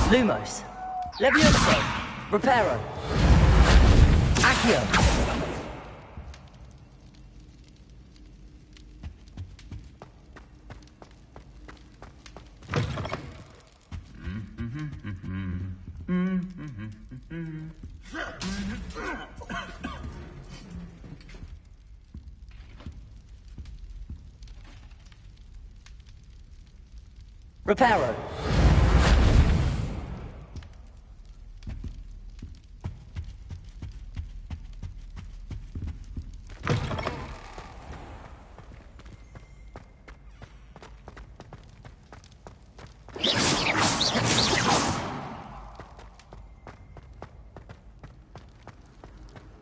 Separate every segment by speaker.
Speaker 1: Lumos. Levioso. Reparo. Accio. Reparo.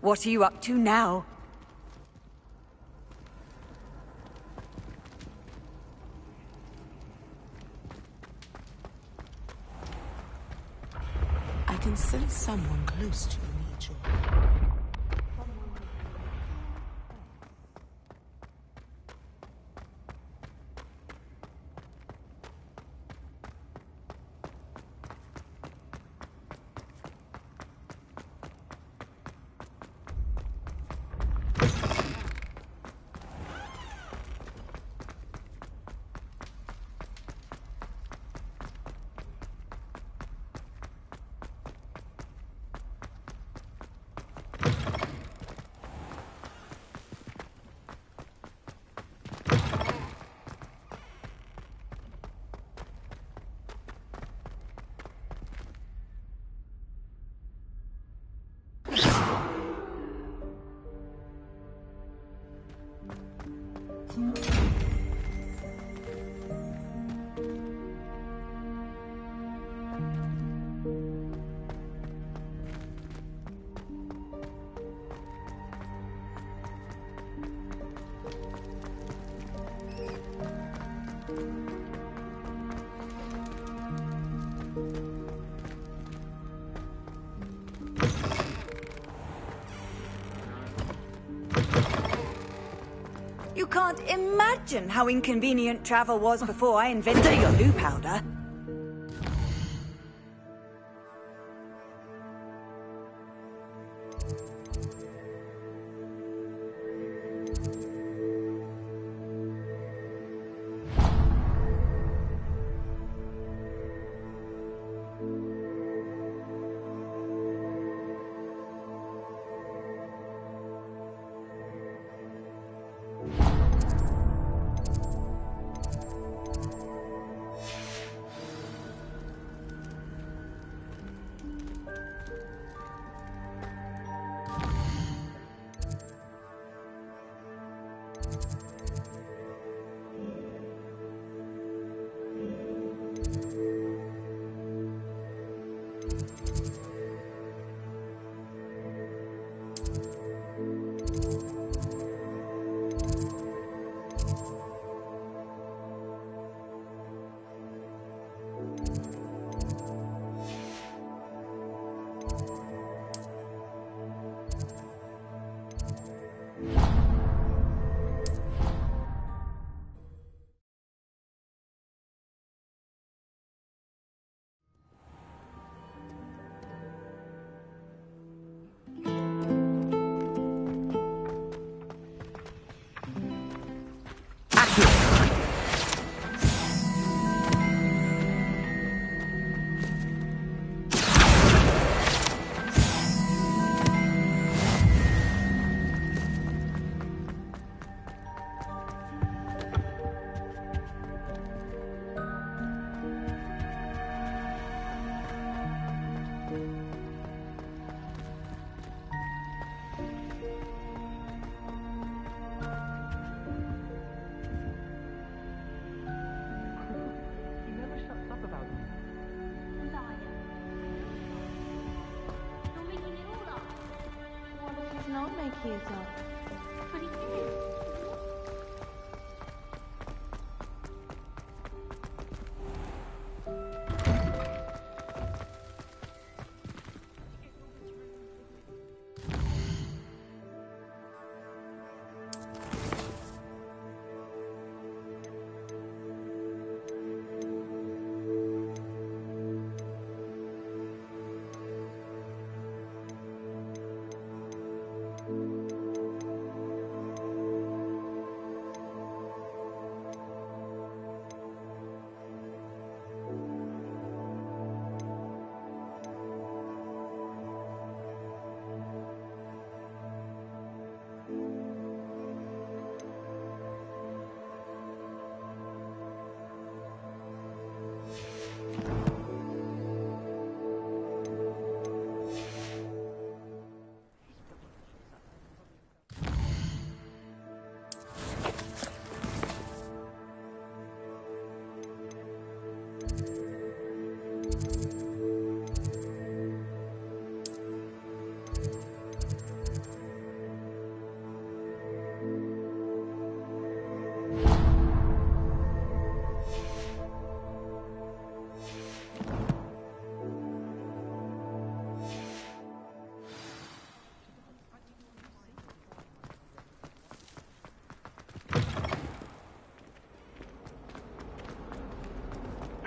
Speaker 2: What are you up to now?
Speaker 3: I can sense someone close to you, Major.
Speaker 2: You can't imagine how inconvenient travel was before I invented your new powder.
Speaker 4: Not making it up. But he is.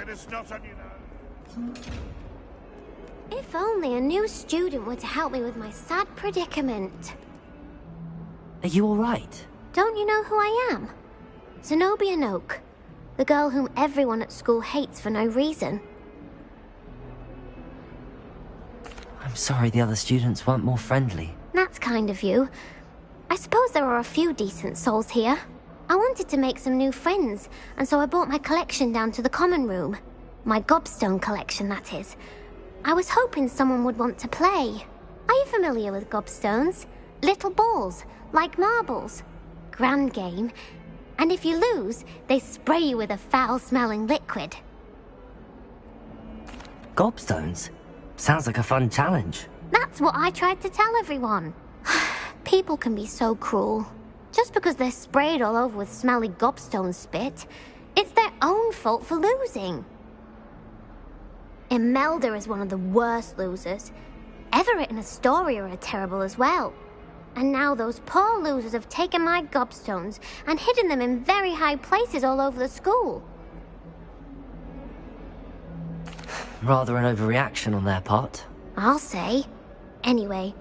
Speaker 5: get a snot on you now.
Speaker 6: If only a new student were to help me with my sad predicament.
Speaker 1: Are you alright?
Speaker 6: Don't you know who I am? Zenobia Noak, the girl whom everyone at school hates for no reason.
Speaker 1: I'm sorry the other students weren't more friendly.
Speaker 6: That's kind of you. I suppose there are a few decent souls here. I wanted to make some new friends, and so I brought my collection down to the common room. My gobstone collection, that is. I was hoping someone would want to play. Are you familiar with gobstones? Little balls, like marbles. Grand game. And if you lose, they spray you with a foul-smelling liquid.
Speaker 1: Gobstones? Sounds like a fun challenge.
Speaker 6: That's what I tried to tell everyone. People can be so cruel. Just because they're sprayed all over with smelly gobstone spit, it's their own fault for losing. Imelda is one of the worst losers. Everett and Astoria are terrible as well. And now those poor losers have taken my gobstones and hidden them in very high places all over the school.
Speaker 1: Rather an overreaction on their part.
Speaker 6: I'll say. Anyway,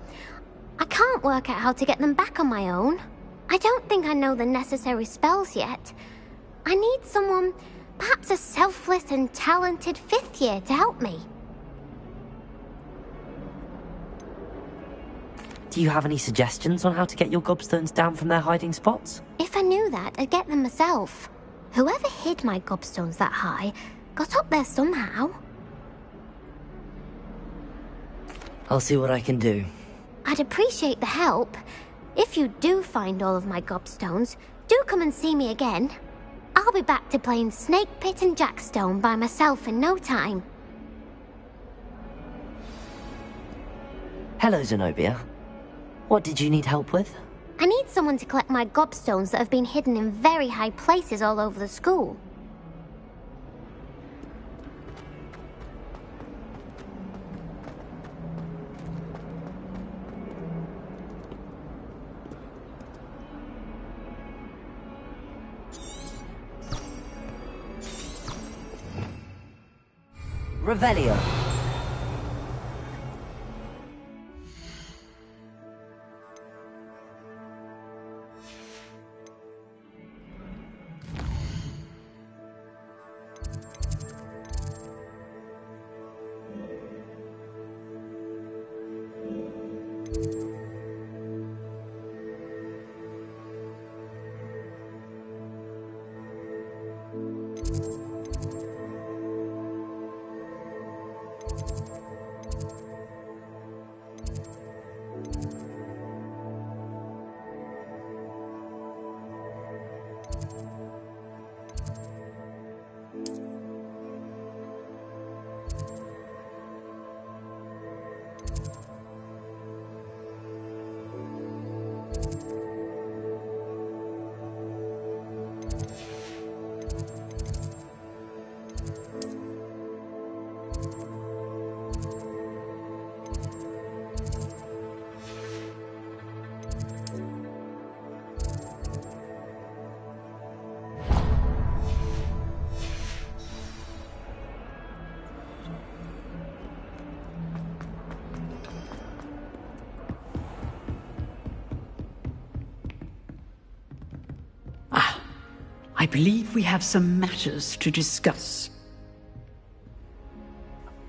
Speaker 6: I can't work out how to get them back on my own. I don't think I know the necessary spells yet. I need someone, perhaps a selfless and talented fifth year to help me.
Speaker 1: Do you have any suggestions on how to get your gobstones down from their hiding spots?
Speaker 6: If I knew that, I'd get them myself. Whoever hid my gobstones that high got up there somehow.
Speaker 1: I'll see what I can do.
Speaker 6: I'd appreciate the help. If you do find all of my gobstones, do come and see me again. I'll be back to playing Snake Pit and Jackstone by myself in no time.
Speaker 1: Hello, Zenobia. What did you need help with?
Speaker 6: I need someone to collect my gobstones that have been hidden in very high places all over the school.
Speaker 1: Revelio.
Speaker 7: I believe we have some matters to discuss.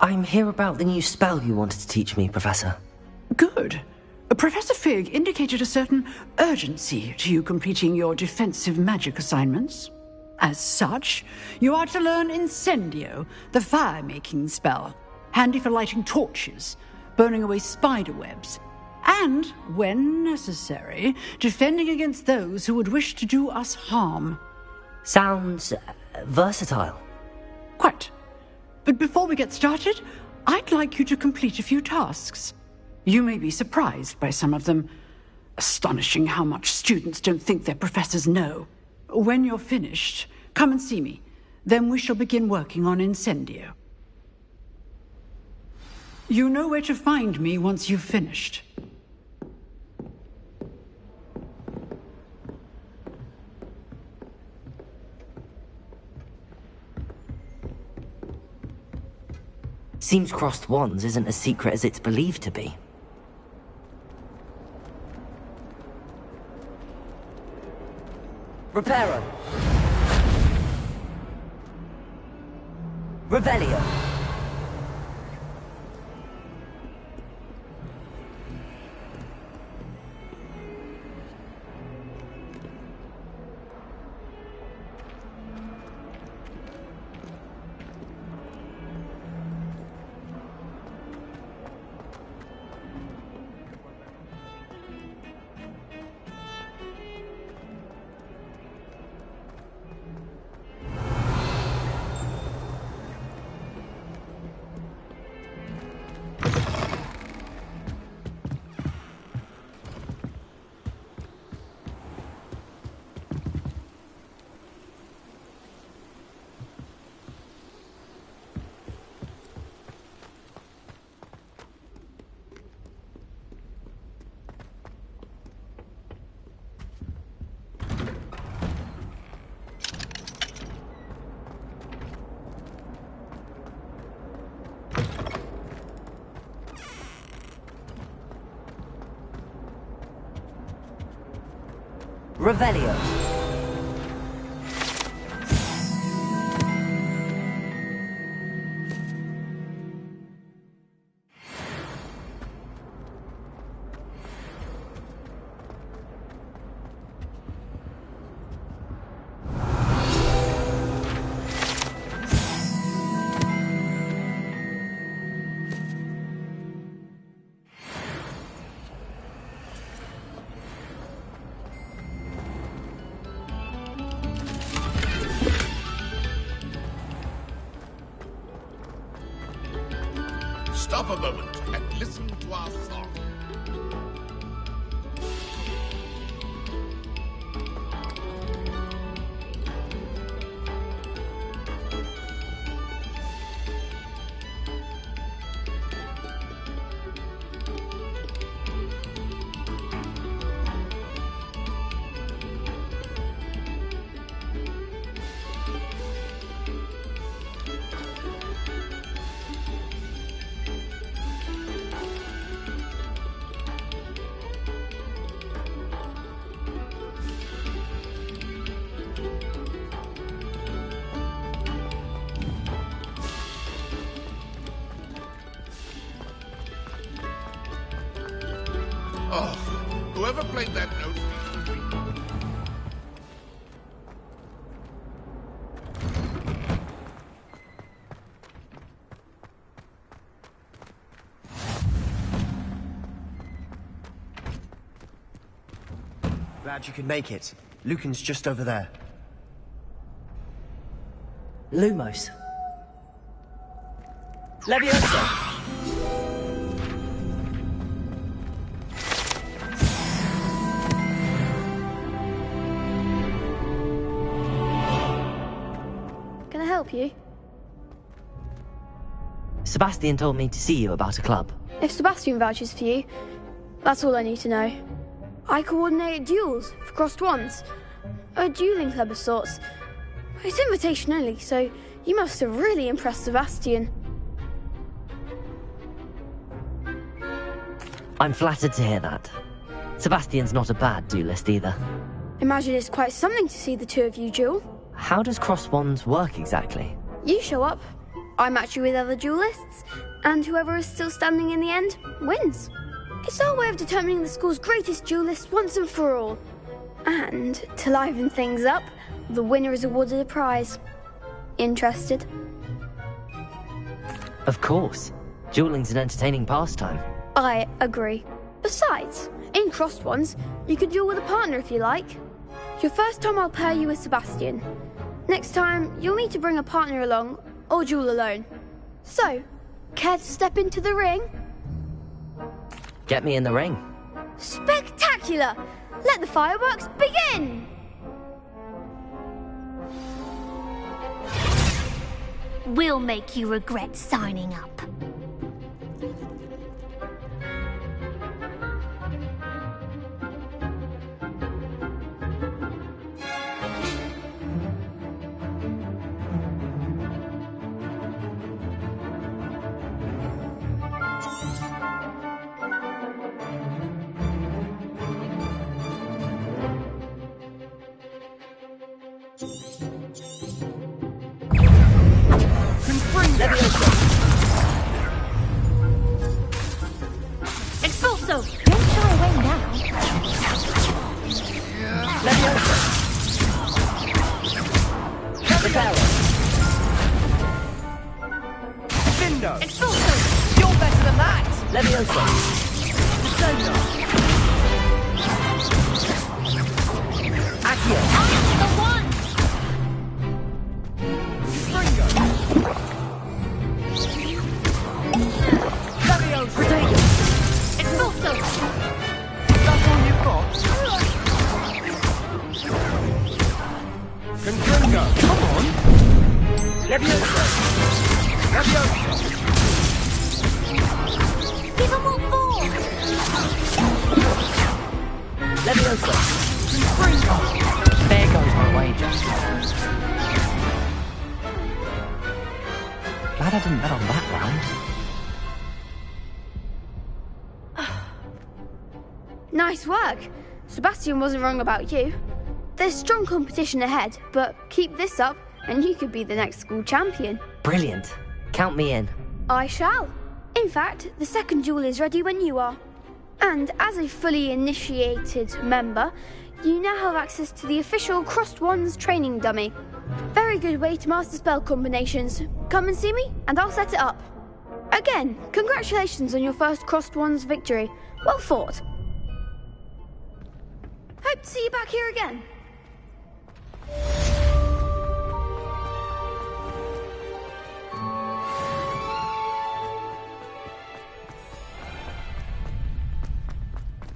Speaker 1: I'm here about the new spell you wanted to teach me, Professor.
Speaker 7: Good. Professor Fig indicated a certain urgency to you completing your defensive magic assignments. As such, you are to learn Incendio, the fire-making spell, handy for lighting torches, burning away spider webs, and, when necessary, defending against those who would wish to do us harm.
Speaker 1: Sounds versatile.
Speaker 7: Quite. But before we get started, I'd like you to complete a few tasks. You may be surprised by some of them. Astonishing how much students don't think their professors know. When you're finished, come and see me. Then we shall begin working on Incendio. You know where to find me once you've finished.
Speaker 1: Seems crossed wands isn't as secret as it's believed to be. Reparo. Revelio. Revelio.
Speaker 5: Stop a moment and listen to our song. Oh, whoever played that note should be...
Speaker 8: Glad you could make it. Lucan's just over there.
Speaker 1: Lumos. Leviosa.
Speaker 4: Can I help you?
Speaker 1: Sebastian told me to see you about a club.
Speaker 4: If Sebastian vouches for you, that's all I need to know. I coordinate duels for crossed wands. A dueling club of sorts. It's invitation only, so you must have really impressed Sebastian.
Speaker 1: I'm flattered to hear that. Sebastian's not a bad duelist either.
Speaker 4: Imagine it's quite something to see the two of you duel.
Speaker 1: How does crossed wands work exactly?
Speaker 4: You show up, I match you with other duelists, and whoever is still standing in the end wins. It's our way of determining the school's greatest duelist once and for all. And, to liven things up, the winner is awarded a prize. Interested?
Speaker 1: Of course. Dueling's an entertaining pastime.
Speaker 4: I agree. Besides, in crossed wands, you could duel with a partner if you like. Your first time I'll pair you with Sebastian. Next time, you'll need to bring a partner along, or duel alone. So, care to step into the ring?
Speaker 1: Get me in the ring.
Speaker 4: Spectacular! Let the fireworks begin!
Speaker 6: We'll make you regret signing up.
Speaker 1: Leviosa! Reparo!
Speaker 8: Vindo!
Speaker 3: Expulso!
Speaker 8: You're better than that!
Speaker 1: Leviosa!
Speaker 8: Descendo!
Speaker 1: Accio!
Speaker 6: The one!
Speaker 8: Springo! Leviosa!
Speaker 1: Protego!
Speaker 3: Expulso!
Speaker 8: That's all you've got? Confringo! Come on!
Speaker 1: Leviosa!
Speaker 8: Leviosa!
Speaker 6: Give them all four!
Speaker 1: Leviosa!
Speaker 8: Confringo!
Speaker 1: There goes my wager. Glad I didn't bet on that round.
Speaker 4: Nice work. Sebastian wasn't wrong about you. There's strong competition ahead, but keep this up and you could be the next school champion.
Speaker 1: Brilliant. Count me in.
Speaker 4: I shall. In fact, the second duel is ready when you are. And as a fully initiated member, you now have access to the official Crossed Wands training dummy. Very good way to master spell combinations. Come and see me, and I'll set it up. Again, congratulations on your first Crossed Wands victory. Well fought. Hope to see you back here again.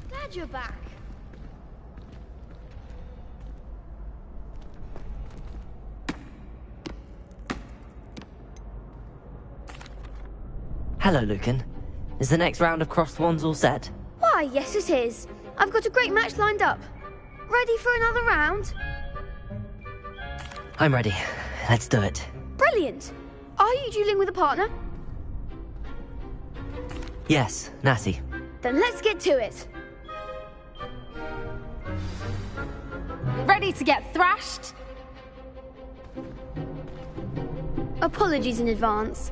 Speaker 4: Glad you're back.
Speaker 1: Hello, Lucan. Is the next round of Crossed Wands all set?
Speaker 4: Why, yes it is. I've got a great match lined up. Ready for another round?
Speaker 1: I'm ready. Let's do it.
Speaker 4: Brilliant. Are you dueling with a partner?
Speaker 1: Yes, Natty.
Speaker 4: Then let's get to it.
Speaker 3: Ready to get thrashed?
Speaker 4: Apologies in advance.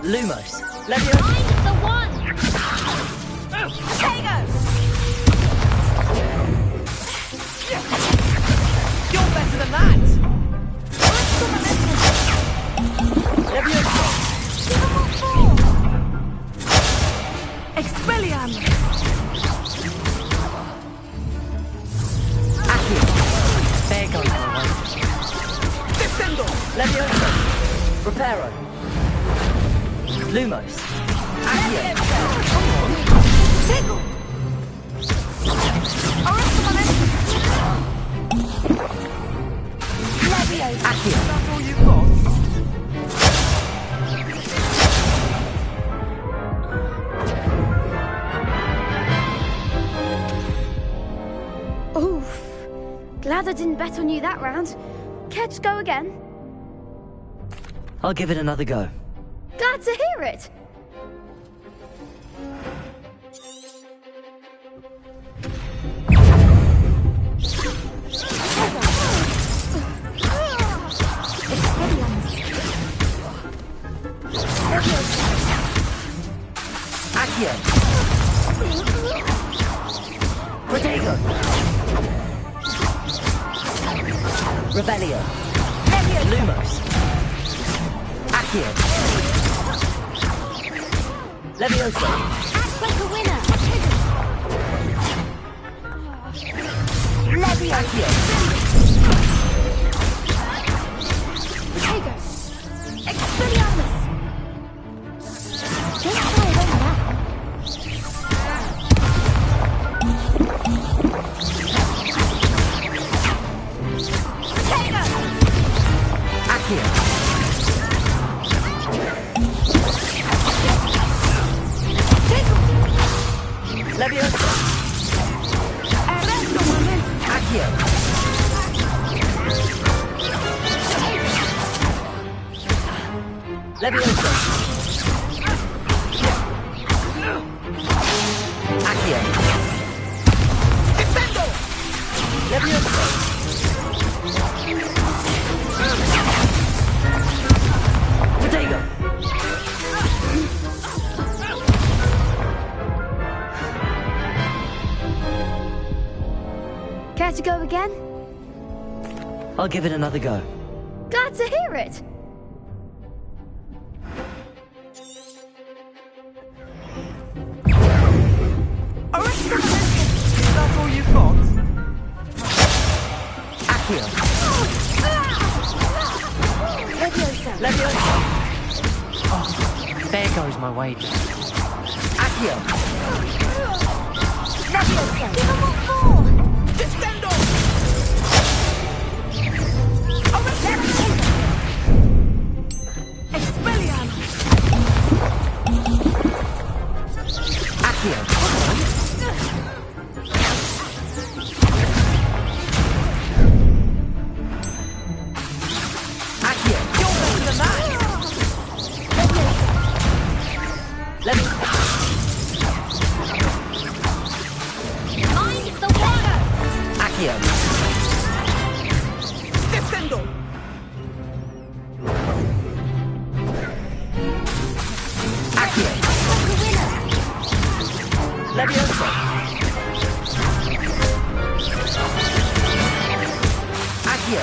Speaker 1: Lumos. Leviosa.
Speaker 6: I'm the one!
Speaker 3: Tego!
Speaker 8: You're better than that!
Speaker 1: Leviosa.
Speaker 6: Give them all four!
Speaker 3: Expelliarmus!
Speaker 1: Accio. There goes my way.
Speaker 8: Descendo!
Speaker 1: Leviosa. Reparo. Lumos. Accio.
Speaker 3: Tego! Leviosa!
Speaker 1: Accio.
Speaker 8: That's all you've got?
Speaker 4: Oof. Glad I didn't bet on you that round. Care to go again?
Speaker 1: I'll give it another go.
Speaker 4: Glad to hear it.
Speaker 1: Accio. Protego. Rebellion. Lumos. Accio. Leviosa.
Speaker 6: Act like a winner!
Speaker 1: Accio.
Speaker 4: Tego! Expelliarmus!
Speaker 6: Just try it on now.
Speaker 1: Accio. Leviosa. Accio. Leviosa. Accio.
Speaker 8: Descendo!
Speaker 1: Leviosa.
Speaker 4: again?
Speaker 1: I'll give it another go.
Speaker 4: Glad to hear it.
Speaker 9: That's all you've got?
Speaker 1: Accio.
Speaker 2: Leviosa.
Speaker 1: Oh, there goes my wager. Accio.
Speaker 2: Leviosa.
Speaker 6: Give him what for!
Speaker 9: Descendo!
Speaker 2: Expelliarmus.
Speaker 1: Accio. Accio.
Speaker 2: You're better than that.
Speaker 1: Let me...
Speaker 6: Mind the water!
Speaker 1: Accio.
Speaker 9: Descendo!
Speaker 1: Accio. Leviosa. Accio.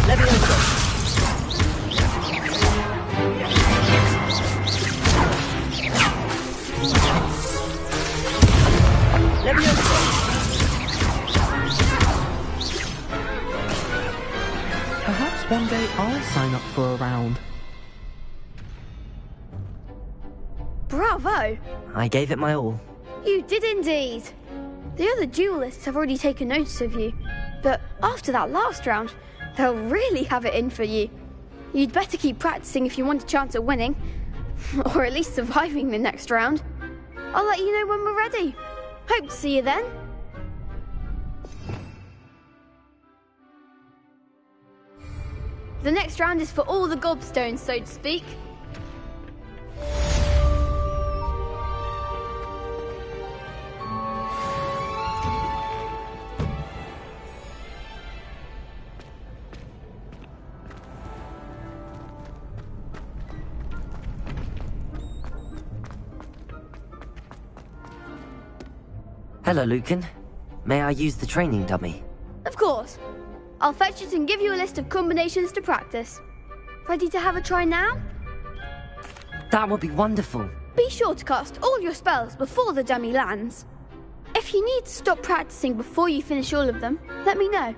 Speaker 1: Leviosa. Leviosa.
Speaker 9: Perhaps one day I'll sign up for a round.
Speaker 4: Bravo!
Speaker 1: I gave it my all.
Speaker 4: You did indeed. The other duelists have already taken notice of you, but after that last round, they'll really have it in for you. You'd better keep practicing if you want a chance at winning, or at least surviving the next round. I'll let you know when we're ready. Hope to see you then. The next round is for all the gobstones, so to speak.
Speaker 1: Hello, Lucan. May I use the training dummy?
Speaker 4: Of course. I'll fetch it and give you a list of combinations to practice. Ready to have a try now?
Speaker 1: That would be wonderful.
Speaker 4: Be sure to cast all your spells before the dummy lands. If you need to stop practicing before you finish all of them, let me know.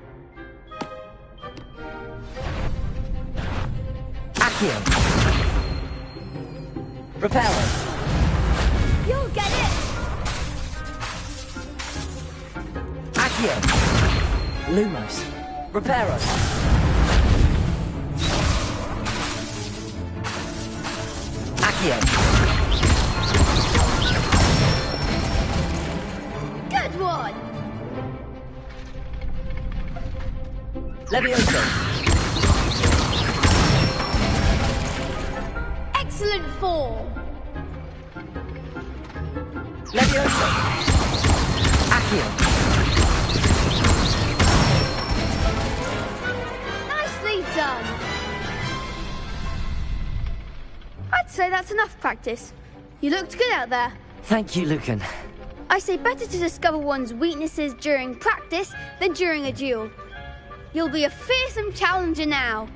Speaker 1: Accio. Reparo.
Speaker 4: You'll get it!
Speaker 1: Accio. Lumos. Reparo. Accio.
Speaker 4: Good one!
Speaker 1: Leviosa.
Speaker 4: Excellent form!
Speaker 1: Leviosa. Accio.
Speaker 4: Nicely done! I'd say that's enough practice. You looked good out there.
Speaker 1: Thank you, Lucan.
Speaker 4: I say better to discover one's weaknesses during practice than during a duel. You'll be a fearsome challenger now.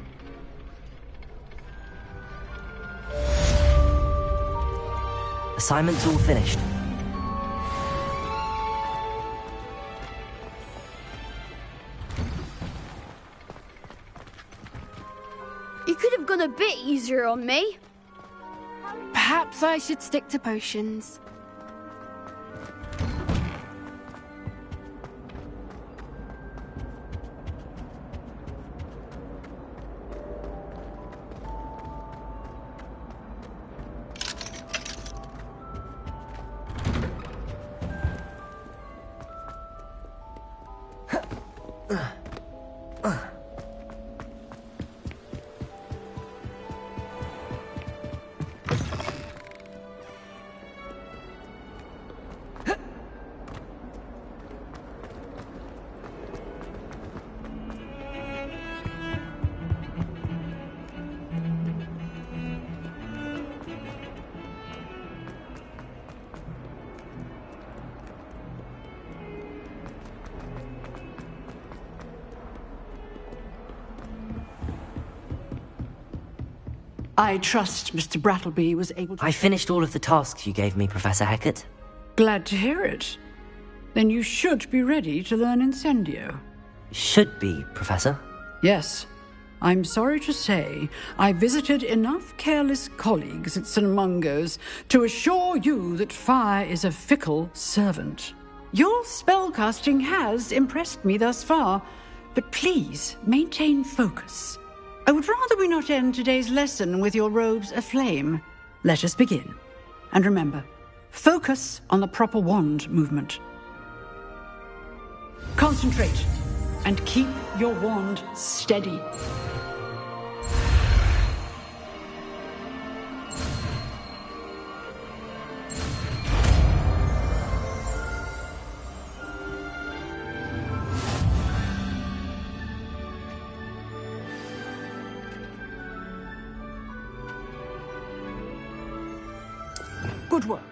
Speaker 1: Assignment's all finished.
Speaker 4: You could have gone a bit easier on me.
Speaker 3: Perhaps I should stick to potions.
Speaker 7: I trust Mr. Brattleby was able to...
Speaker 1: I finished all of the tasks you gave me, Professor Hecat.
Speaker 7: Glad to hear it. Then you should be ready to learn Incendio.
Speaker 1: Should be, Professor.
Speaker 7: Yes. I'm sorry to say, I visited enough careless colleagues at St. Mungo's to assure you that fire is a fickle servant. Your spellcasting has impressed me thus far, but please maintain focus. I would rather we not end today's lesson with your robes aflame. Let us begin. And remember, focus on the proper wand movement. Concentrate, and keep your wand steady. Good work.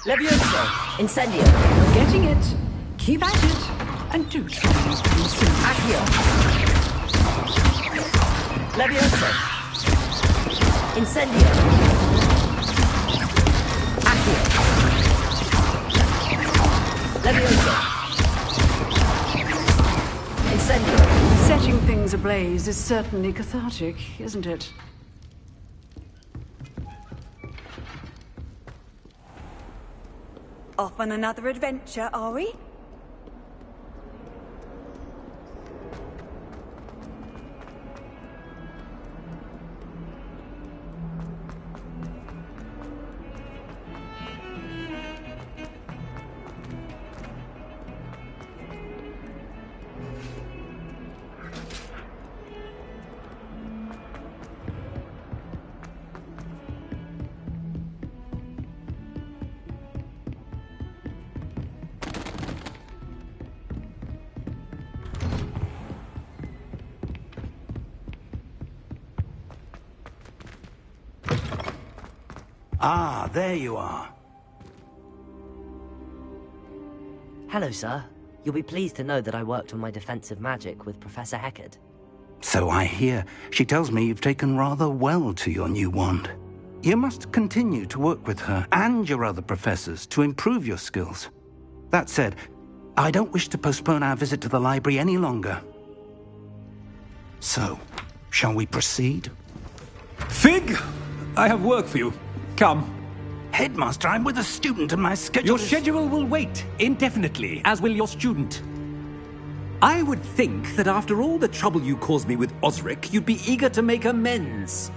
Speaker 1: Levioso! Incendio!
Speaker 7: You're getting it. Keep at it. And do try to consume.
Speaker 1: Accio! Levioso! Incendio! Accio! Levioso! Incendio!
Speaker 7: Setting things ablaze is certainly cathartic, isn't it?
Speaker 2: Off on another adventure, are we?
Speaker 10: Ah, there you are.
Speaker 1: Hello, sir. You'll be pleased to know that I worked on my defensive magic with Professor Hecat.
Speaker 10: So I hear. She tells me you've taken rather well to your new wand. You must continue to work with her and your other professors to improve your skills. That said, I don't wish to postpone our visit to the library any longer. So, shall we proceed?
Speaker 11: Fig! I have work for you. Come.
Speaker 10: Headmaster, I'm with a student and my schedule
Speaker 11: Your schedule will wait indefinitely, as will your student. I would think that after all the trouble you caused me with Osric, you'd be eager to make amends.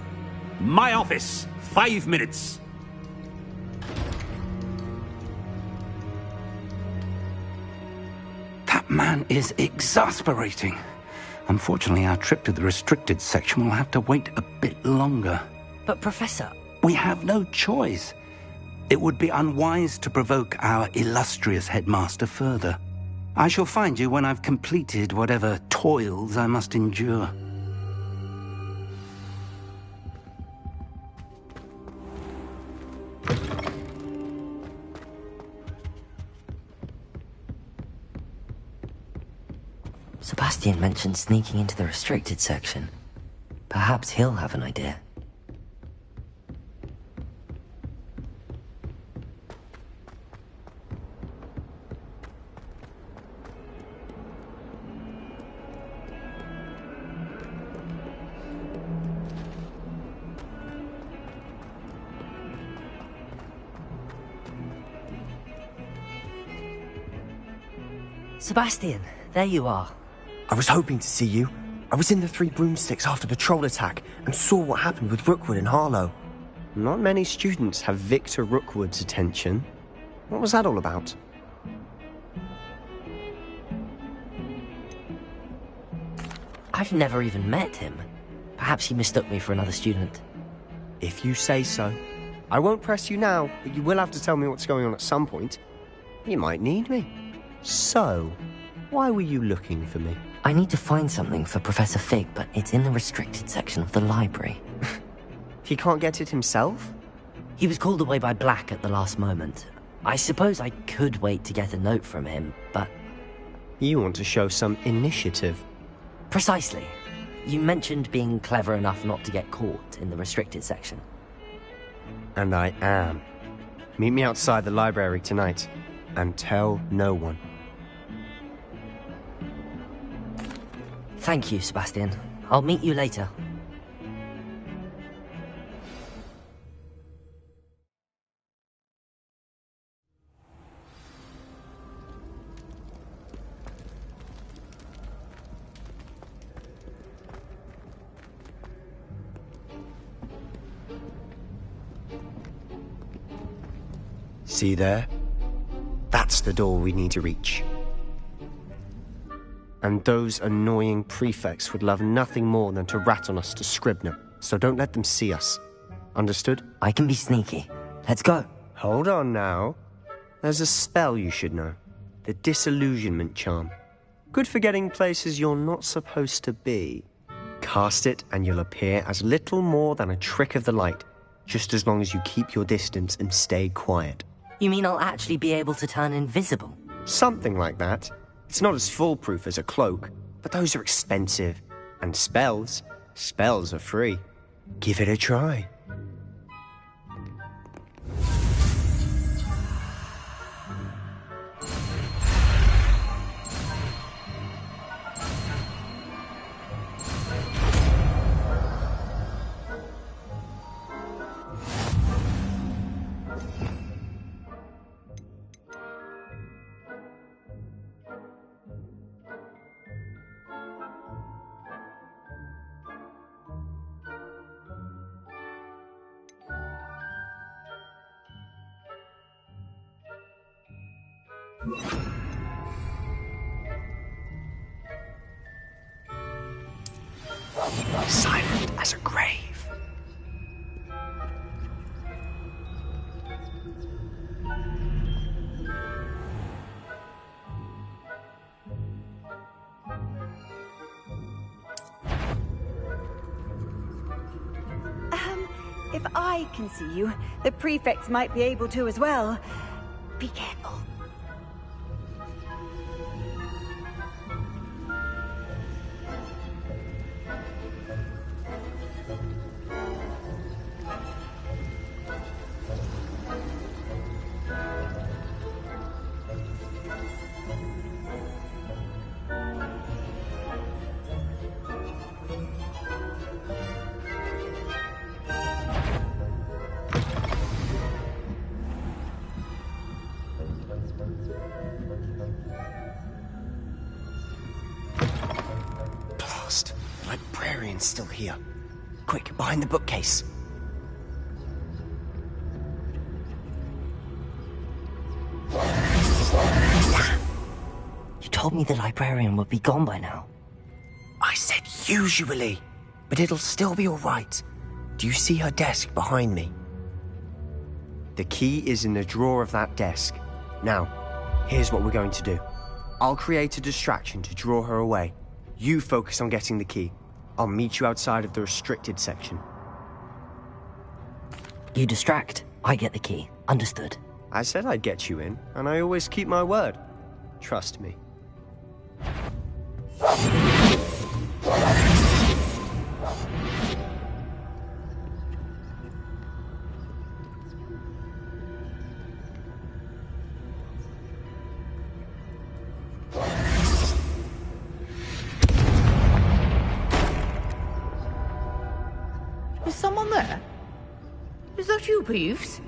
Speaker 11: My office, 5 minutes.
Speaker 10: That man is exasperating. Unfortunately, our trip to the restricted section will have to wait a bit longer.
Speaker 1: But, Professor...
Speaker 10: We have no choice. It would be unwise to provoke our illustrious headmaster further. I shall find you when I've completed whatever toils I must endure.
Speaker 1: Sebastian mentioned sneaking into the restricted section. Perhaps he'll have an idea. Sebastian, there you are.
Speaker 8: I was hoping to see you. I was in the Three Broomsticks after the troll attack and saw what happened with Rookwood and Harlow. Not many students have Victor Rookwood's attention. What was that all about?
Speaker 1: I've never even met him. Perhaps he mistook me for another student.
Speaker 8: If you say so. I won't press you now, but you will have to tell me what's going on at some point. You might need me. So, why were you looking for me?
Speaker 1: I need to find something for Professor Fig, but it's in the restricted section of the library.
Speaker 8: He can't get it himself?
Speaker 1: He was called away by Black at the last moment. I suppose I could wait to get a note from him, but...
Speaker 8: You want to show some initiative.
Speaker 1: Precisely. You mentioned being clever enough not to get caught in the restricted section.
Speaker 8: And I am. Meet me outside the library tonight, and tell no one.
Speaker 1: Thank you, Sebastian. I'll meet you later.
Speaker 8: See there? That's the door we need to reach. And those annoying prefects would love nothing more than to rat on us to Scribner, so don't let them see us. Understood?
Speaker 1: I can be sneaky. Let's go.
Speaker 8: Hold on now. There's a spell you should know. The Disillusionment Charm. Good for getting places you're not supposed to be. Cast it and you'll appear as little more than a trick of the light, just as long as you keep your distance and stay quiet.
Speaker 1: You mean I'll actually be able to turn invisible?
Speaker 8: Something like that. It's not as foolproof as a cloak, but those are expensive. And spells are free. Give it a try. Silent as a grave.
Speaker 2: If I can see you, the prefects might be able to as well. Be careful.
Speaker 8: The librarian's still here. Quick, behind the bookcase.
Speaker 1: You told me the librarian would be gone by now.
Speaker 8: I said usually, but it'll still be all right. Do you see her desk behind me? The key is in the drawer of that desk. Now, here's what we're going to do. I'll create a distraction to draw her away. You focus on getting the key. I'll meet you outside of the restricted section.
Speaker 1: You distract, I get the key. Understood.
Speaker 8: I said I'd get you in, and I always keep my word. Trust me.
Speaker 12: Is someone there? Is that you, Peeves?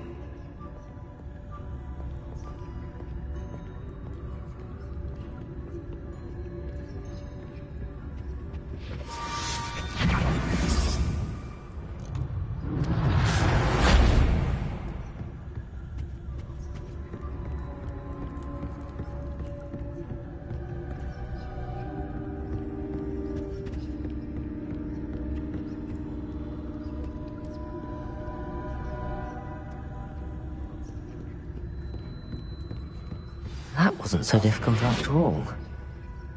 Speaker 1: That wasn't so difficult after all.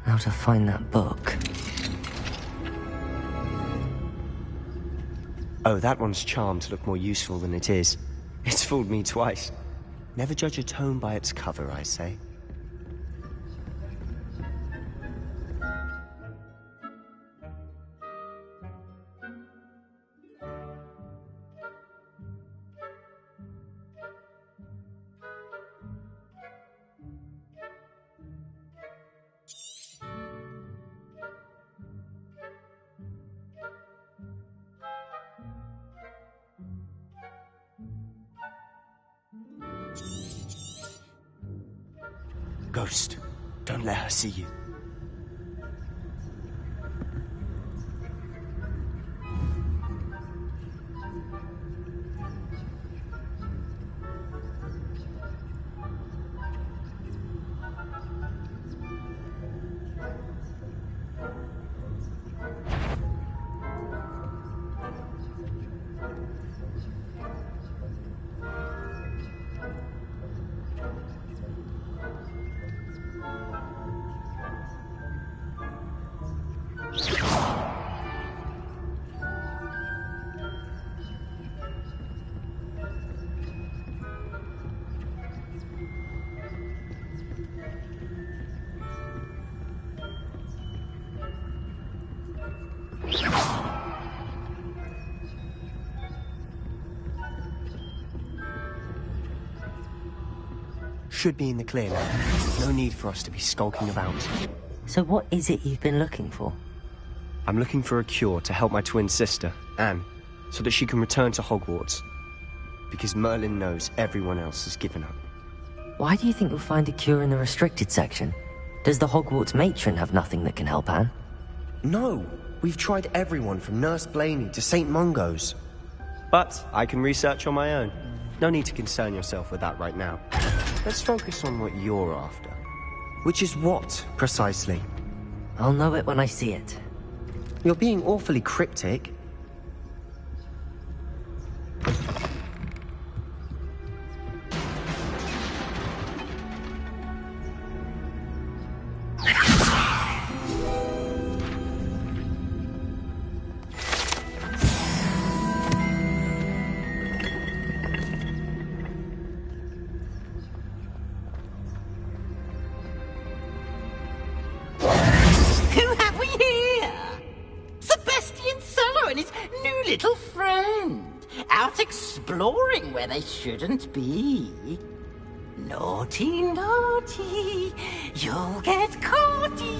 Speaker 1: How to find that book.
Speaker 8: Oh, that one's charmed to look more useful than it is. It's fooled me twice. Never judge a tome by its cover, I say. Ghost, don't let her see you. Should be in the clear now. No need for us to be skulking about.
Speaker 1: So what is it you've been looking for?
Speaker 8: I'm looking for a cure to help my twin sister, Anne, so that she can return to Hogwarts. Because Merlin knows everyone else has given up.
Speaker 1: Why do you think you'll find a cure in the restricted section? Does the Hogwarts matron have nothing that can help Anne?
Speaker 8: No! We've tried everyone from Nurse Blaney to St. Mungo's. But I can research on my own. No need to concern yourself with that right now. Let's focus on what you're after. Which is what, precisely?
Speaker 1: I'll know it when I see it.
Speaker 8: You're being awfully cryptic.
Speaker 13: Exploring where they shouldn't be. Naughty, naughty, you'll get caughty.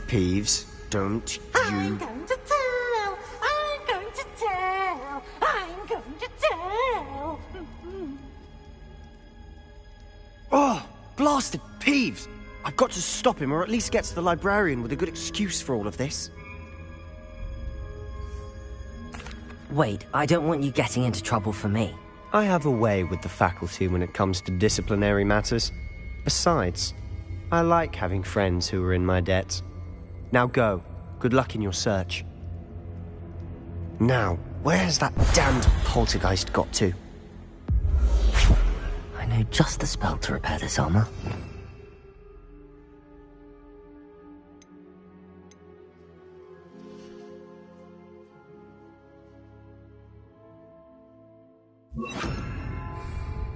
Speaker 8: Peeves, don't you...
Speaker 13: I'm going to tell, I'm going to tell, I'm going to tell.
Speaker 8: Oh, blasted Peeves! I've got to stop him, or at least get to the librarian with a good excuse for all of this.
Speaker 1: Wait, I don't want you getting into trouble for me.
Speaker 8: I have a way with the faculty when it comes to disciplinary matters. Besides, I like having friends who are in my debt. Now go. Good luck in your search. Now, where has that damned poltergeist got to?
Speaker 1: I know just the spell to repair this armor.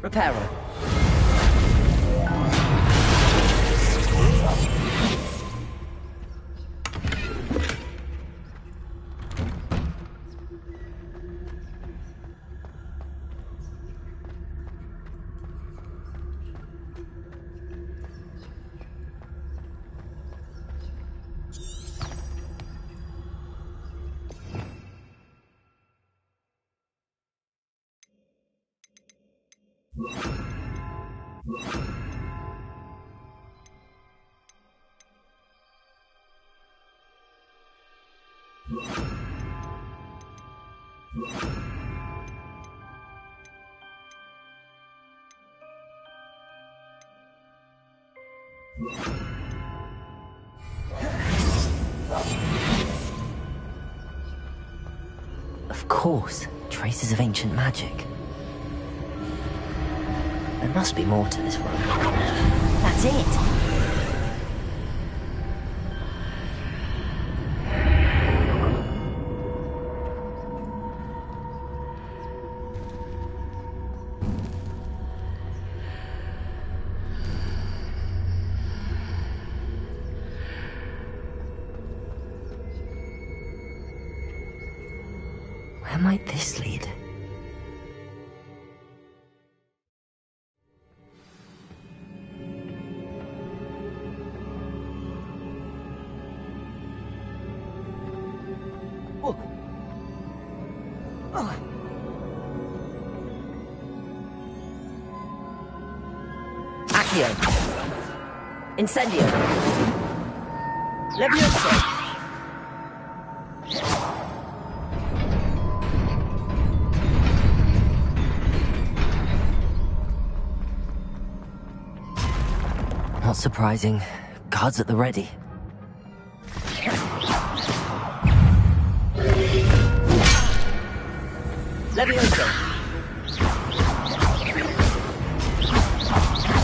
Speaker 1: Repairer. Of course, traces of ancient magic. There must be more to this room. That's it! Where might this lead? Accio. Incendio. Levioso. Not surprising. Guards at the ready. Levioso.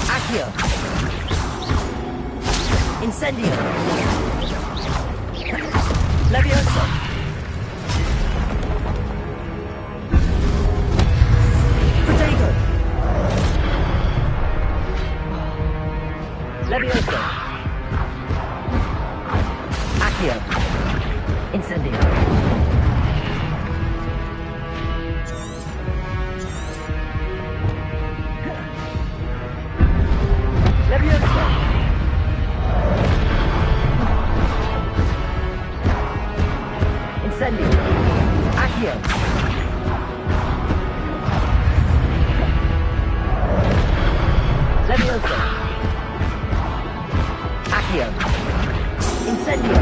Speaker 1: Accio. Incendio. Levioso. Protego. Levioso. Accio. Incendio. Levioso. Incendio. Accio. Levioso. Accio. Incendio.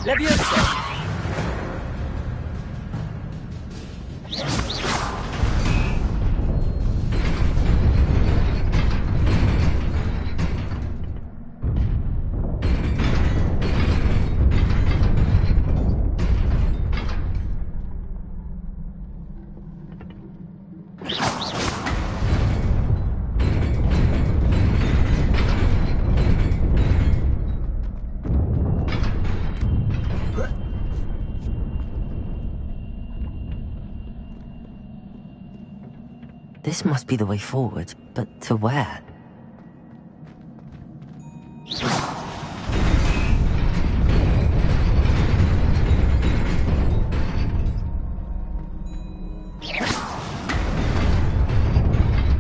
Speaker 1: Levioso. This must be the way forward, but to where?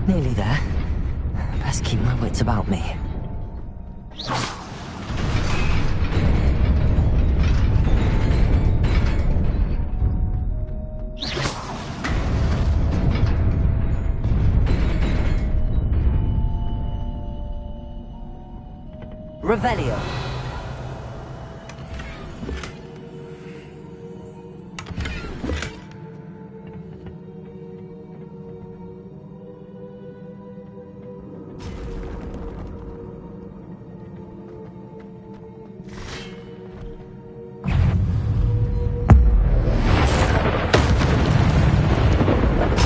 Speaker 1: Nearly there. Best keep my wits about me. Revelio.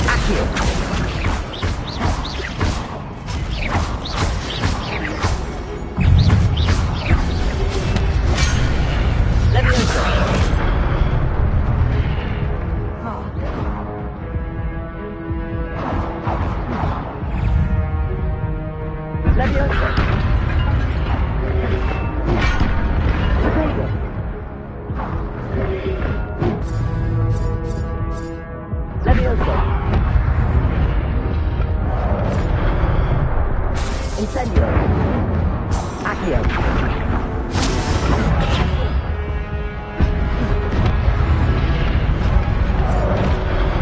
Speaker 1: Accio. Accio.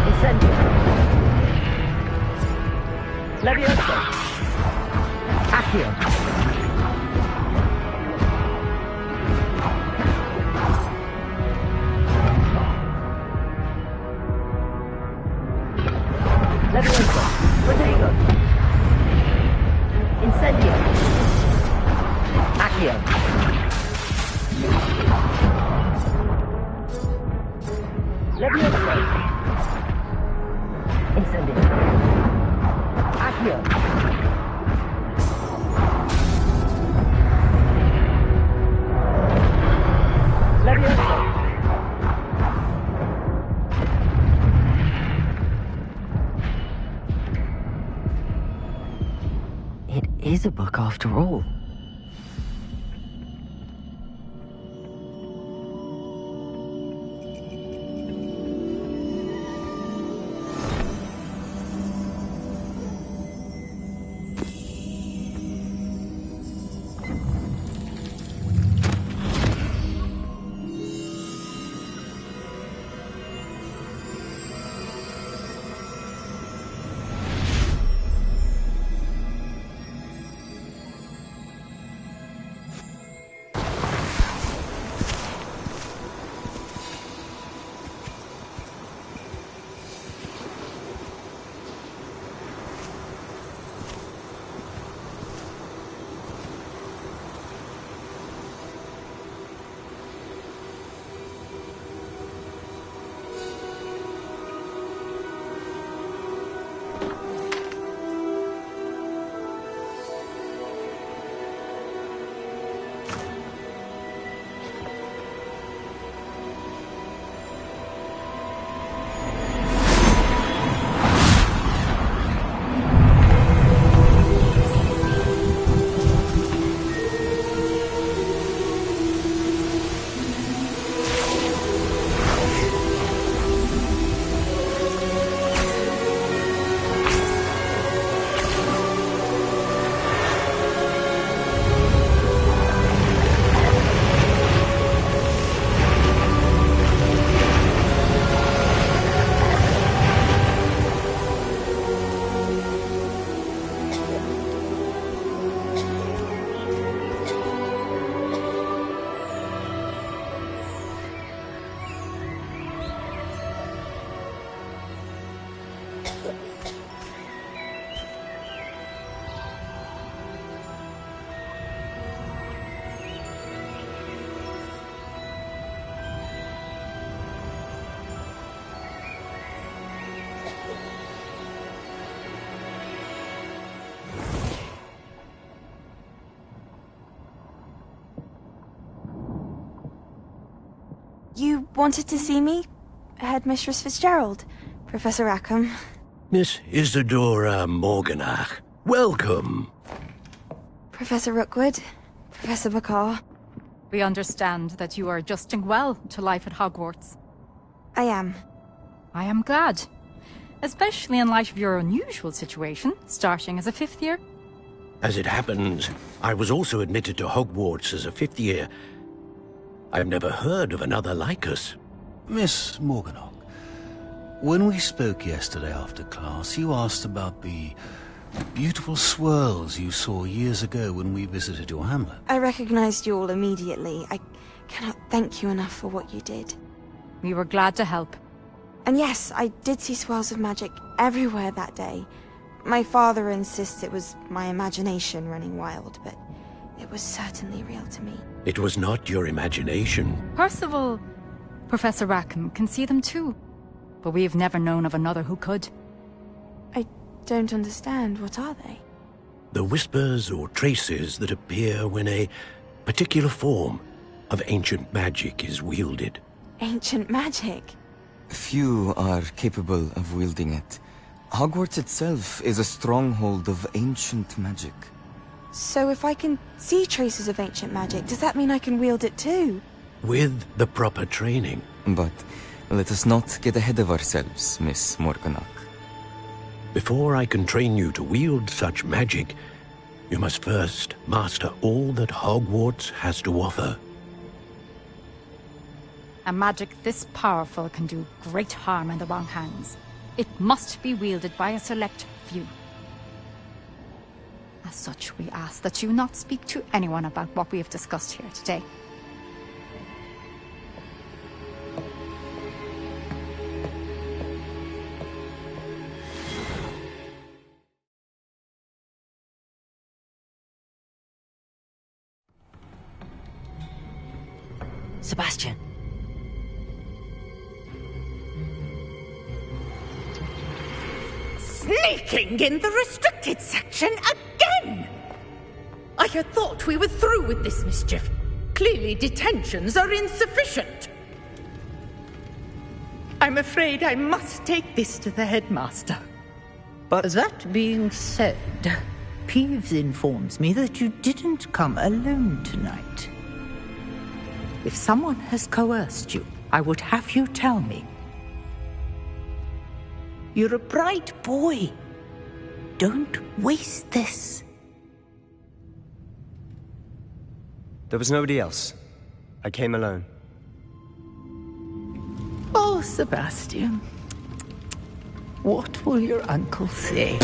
Speaker 1: Incendio. Levioso. Accio. Levioso. Protego. Incendio. Accio. Levioso. Incendio. Accio. Levioso. It is a book after all.
Speaker 14: You wanted to see me? Headmistress Fitzgerald, Professor Rackham.
Speaker 15: Miss Isadora Morganach, welcome.
Speaker 14: Professor Rookwood, Professor McCaw.
Speaker 16: We understand that you are adjusting well to life at Hogwarts.
Speaker 14: I am.
Speaker 16: I am glad. Especially in light of your unusual situation, starting as a 5th year.
Speaker 15: As it happens, I was also admitted to Hogwarts as a 5th year. I've never heard of another like us.
Speaker 17: Miss Morganach, when we spoke yesterday after class, you asked about the beautiful swirls you saw years ago when we visited your hamlet.
Speaker 14: I recognized you all immediately. I cannot thank you enough for what you did.
Speaker 16: We were glad to help.
Speaker 14: And yes, I did see swirls of magic everywhere that day. My father insists it was my imagination running wild, but it was certainly real to me.
Speaker 15: It was not your imagination.
Speaker 16: Percival, Professor Rackham can see them too. But we have never known of another who could.
Speaker 14: I don't understand. What are they?
Speaker 15: The whispers or traces that appear when a particular form of ancient magic is wielded.
Speaker 14: Ancient magic?
Speaker 18: Few are capable of wielding it. Hogwarts itself is a stronghold of ancient magic.
Speaker 14: So if I can see traces of ancient magic, does that mean I can wield it too?
Speaker 15: With the proper training.
Speaker 18: But let us not get ahead of ourselves, Miss Morganach.
Speaker 15: Before I can train you to wield such magic, You must first master all that Hogwarts has to offer.
Speaker 16: A magic this powerful can do great harm in the wrong hands. It must be wielded by a select few. As such, we ask that you not speak to anyone about what we have discussed here today.
Speaker 1: Sebastian.
Speaker 12: Sneaking in the restricted section again! I had thought we were through with this mischief. Clearly detentions are insufficient. I'm afraid I must take this to the headmaster.
Speaker 19: But that being said, Peeves informs me that you didn't come alone tonight. If someone has coerced you, I would have you tell me. You're a bright boy. Don't waste this.
Speaker 8: There was nobody else. I came alone.
Speaker 19: Oh, Sebastian. What will your uncle say?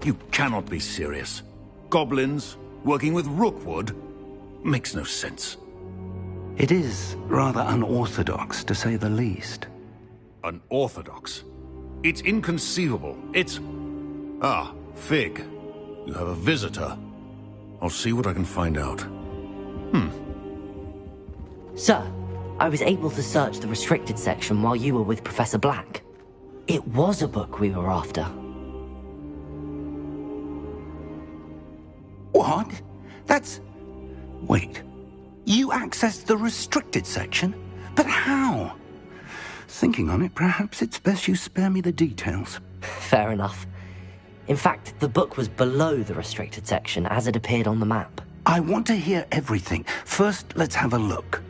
Speaker 17: You cannot be serious. Goblins working with Rookwood makes no sense.
Speaker 10: It is rather unorthodox, to say the least.
Speaker 17: Unorthodox? It's inconceivable. It's... Ah, Fig. You have a visitor. I'll see what I can find out.
Speaker 1: Sir, I was able to search the restricted section while you were with Professor Black. It was a book we were after.
Speaker 10: What? That's... Wait. You accessed the restricted section? But how? Thinking on it, perhaps it's best you spare me the details.
Speaker 1: Fair enough. In fact, the book was below the restricted section as it appeared on the map.
Speaker 10: I want to hear everything. First, let's have a look.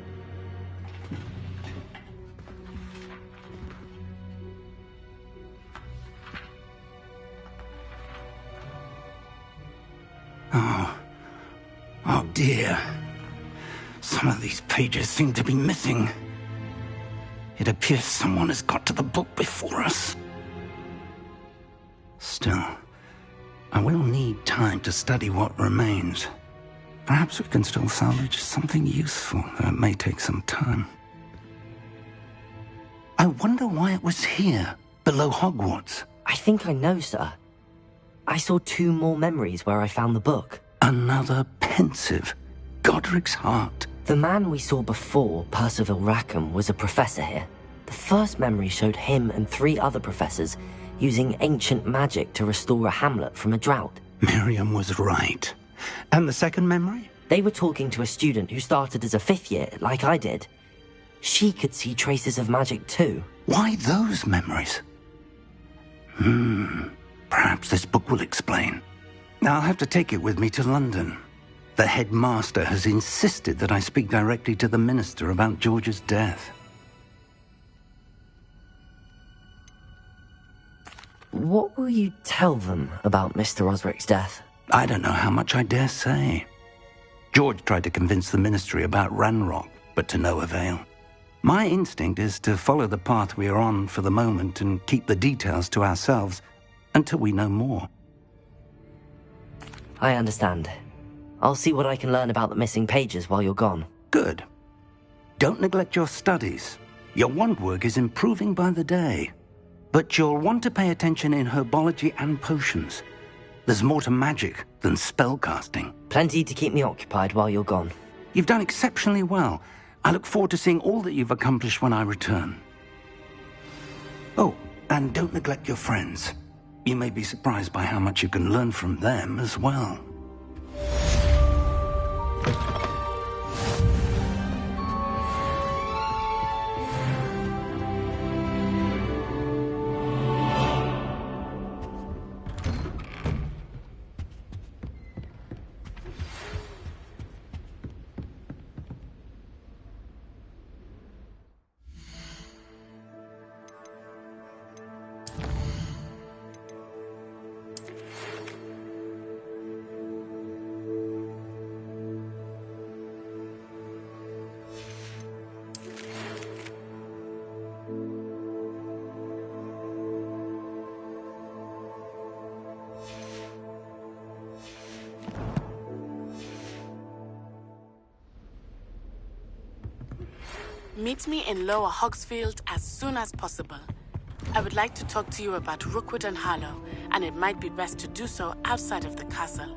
Speaker 10: Oh dear. Some of these pages seem to be missing. It appears someone has got to the book before us. Still, I will need time to study what remains. Perhaps we can still salvage something useful, though it may take some time. I wonder why it was here, below Hogwarts.
Speaker 1: I think I know, sir. I saw 2 more memories where I found the book.
Speaker 10: Another pensive. Godric's heart.
Speaker 1: The man we saw before, Percival Rackham, was a professor here. The first memory showed him and 3 other professors using ancient magic to restore a hamlet from a drought.
Speaker 10: Miriam was right. And the second memory?
Speaker 1: They were talking to a student who started as a 5th year, like I did. She could see traces of magic too.
Speaker 10: Why those memories? Perhaps this book will explain. I'll have to take it with me to London. The headmaster has insisted that I speak directly to the minister about George's death.
Speaker 1: What will you tell them about Mr. Osric's death?
Speaker 10: I don't know how much I dare say. George tried to convince the ministry about Ranrock, but to no avail. My instinct is to follow the path we are on for the moment and keep the details to ourselves until we know more.
Speaker 1: I understand. I'll see what I can learn about the missing pages while you're gone.
Speaker 10: Good. Don't neglect your studies. Your wand work is improving by the day. But you'll want to pay attention in herbology and potions. There's more to magic than spellcasting.
Speaker 1: Plenty to keep me occupied while you're gone.
Speaker 10: You've done exceptionally well. I look forward to seeing all that you've accomplished when I return. Oh, and don't neglect your friends. You may be surprised by how much you can learn from them as well.
Speaker 20: Meet me in Lower Hogsfield as soon as possible. I would like to talk to you about Rookwood and Harlow, and it might be best to do so outside of the castle.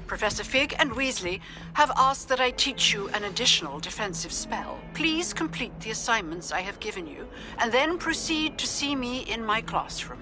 Speaker 7: Professor Fig and Weasley have asked that I teach you an additional defensive spell. Please complete the assignments I have given you, and then proceed to see me in my classroom.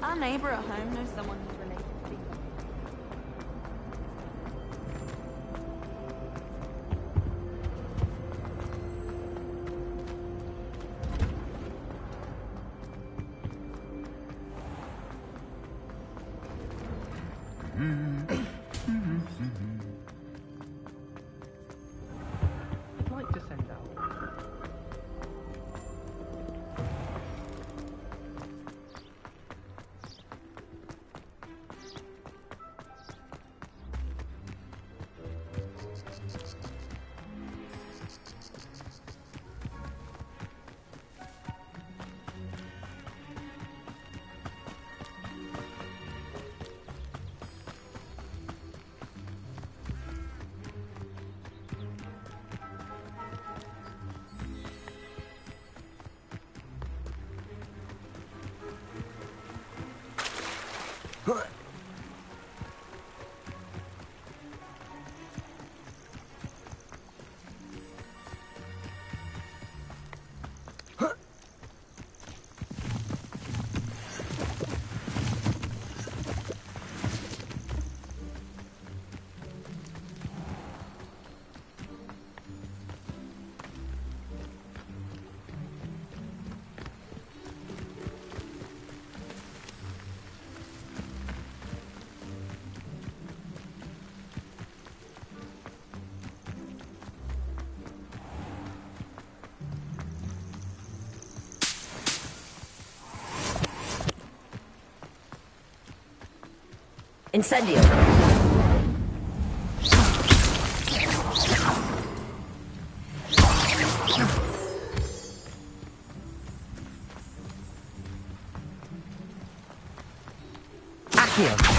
Speaker 14: Our neighbour at home knows someone who's related to me.
Speaker 9: I'd like to send out.
Speaker 1: Incendio! Accio!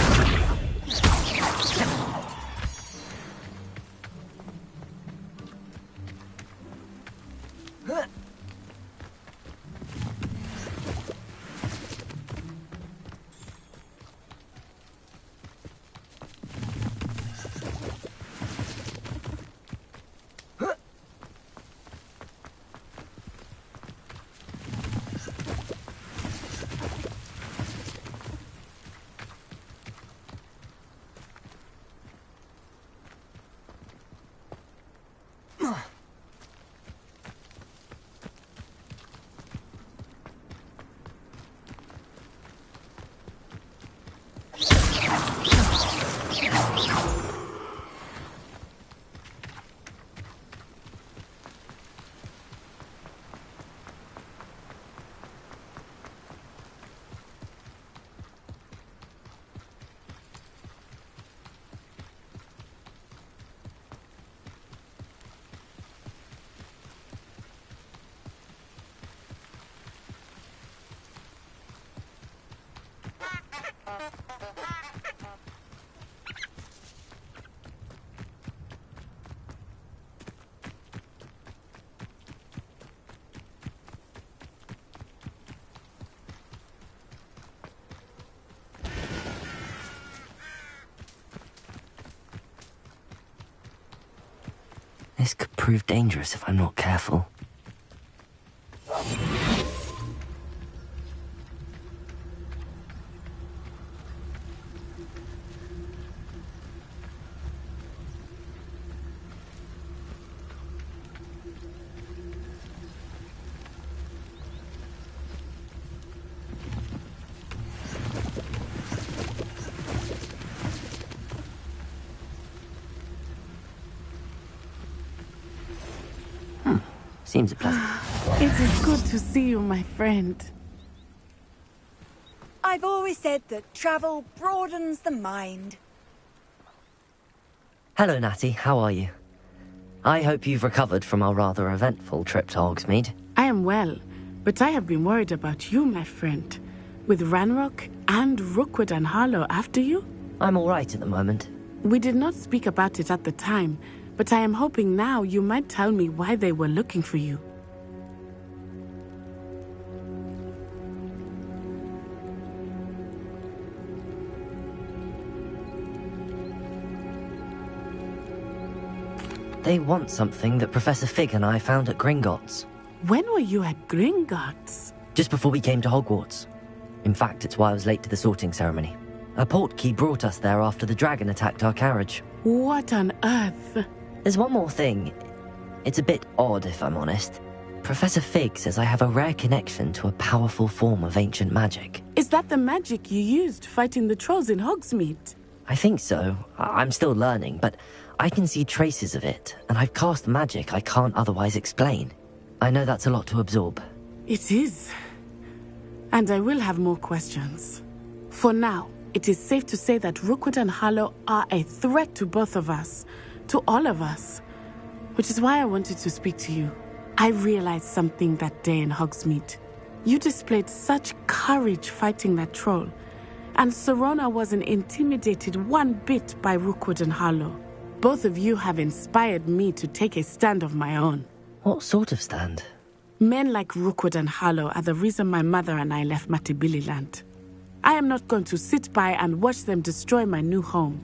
Speaker 1: This could prove dangerous if I'm not careful. Seems pleasant.
Speaker 20: It is good to see you, my friend.
Speaker 2: I've always said that travel broadens the mind.
Speaker 1: Hello, Natty. How are you? I hope you've recovered from our rather eventful trip to Hogsmeade.
Speaker 20: I am well, but I have been worried about you, my friend. With Ranrock and Rookwood and Harlow after you?
Speaker 1: I'm all right at the moment.
Speaker 20: We did not speak about it at the time, but I am hoping now you might tell me why they were looking for you.
Speaker 1: They want something that Professor Fig and I found at Gringotts.
Speaker 20: When were you at Gringotts?
Speaker 1: Just before we came to Hogwarts. In fact, it's why I was late to the sorting ceremony. A portkey brought us there after the dragon attacked our carriage.
Speaker 20: What on earth?
Speaker 1: There's one more thing. It's a bit odd, if I'm honest. Professor Fig says I have a rare connection to a powerful form of ancient magic.
Speaker 20: Is that the magic you used fighting the trolls in Hogsmeade?
Speaker 1: I think so. I'm still learning, but I can see traces of it, and I've cast magic I can't otherwise explain. I know that's a lot to absorb.
Speaker 20: It is. And I will have more questions. For now, it is safe to say that Rookwood and Harlow are a threat to both of us, to all of us. Which is why I wanted to speak to you. I realized something that day in Hogsmeade. You displayed such courage fighting that troll, and Sirona wasn't intimidated one bit by Rookwood and Harlow. Both of you have inspired me to take a stand of my own.
Speaker 1: What sort of stand?
Speaker 20: Men like Rookwood and Harlow are the reason my mother and I left Matibili land. I am not going to sit by and watch them destroy my new home.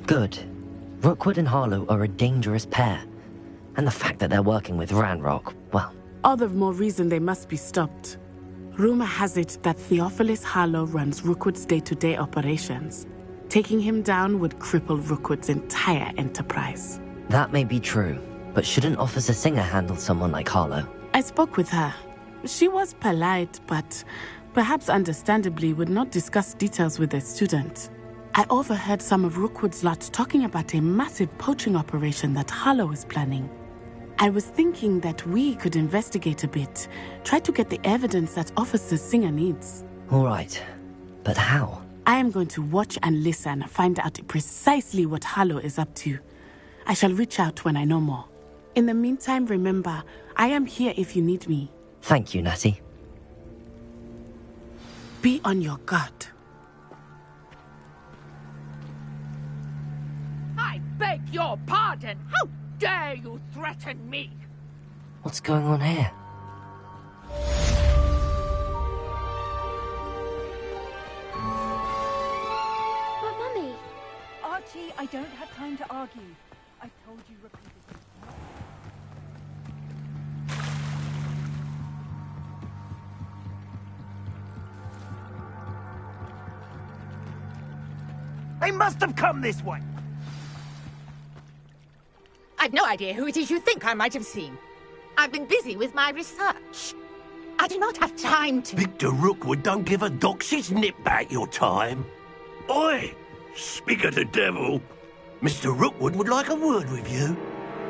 Speaker 1: Good. Rookwood and Harlow are a dangerous pair. And the fact that they're working with Ranrock, well...
Speaker 20: All the more reason they must be stopped. Rumor has it that Theophilus Harlow runs Rookwood's day-to-day operations. Taking him down would cripple Rookwood's entire enterprise.
Speaker 1: That may be true, but shouldn't Officer Singer handle someone like Harlow?
Speaker 20: I spoke with her. She was polite, but perhaps understandably would not discuss details with a student. I overheard some of Rookwood's lot talking about a massive poaching operation that Harlow is planning. I was thinking that we could investigate a bit, try to get the evidence that Officer Singer needs.
Speaker 1: All right, but how?
Speaker 20: I am going to watch and listen, find out precisely what Harlow is up to. I shall reach out when I know more. In the meantime, remember, I am here if you need me.
Speaker 1: Thank you, Natty.
Speaker 20: Be on your guard.
Speaker 12: I beg your pardon. How dare you threaten me?
Speaker 1: What's going on here?
Speaker 4: But Mummy!
Speaker 21: Archie, I don't have time to argue. I've told you repeatedly.
Speaker 11: They must have come this way.
Speaker 12: I've no idea who it is you think I might have seen. I've been busy with my research. I do not have time to...
Speaker 15: Victor Rookwood don't give a doxy's nip back your time. Oi! Speak of the devil. Mr. Rookwood would like a word with you.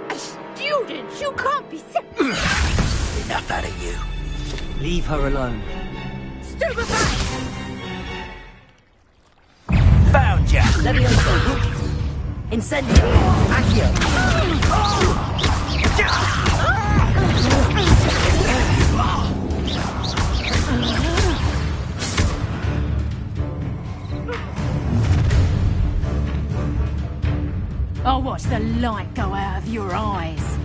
Speaker 12: A student? You can't be sick.
Speaker 15: Enough out of you.
Speaker 1: Leave her alone.
Speaker 12: Stupefy!
Speaker 15: Found ya!
Speaker 1: Levioso! Incendio! Accio!
Speaker 3: I'll watch the light go out of your eyes.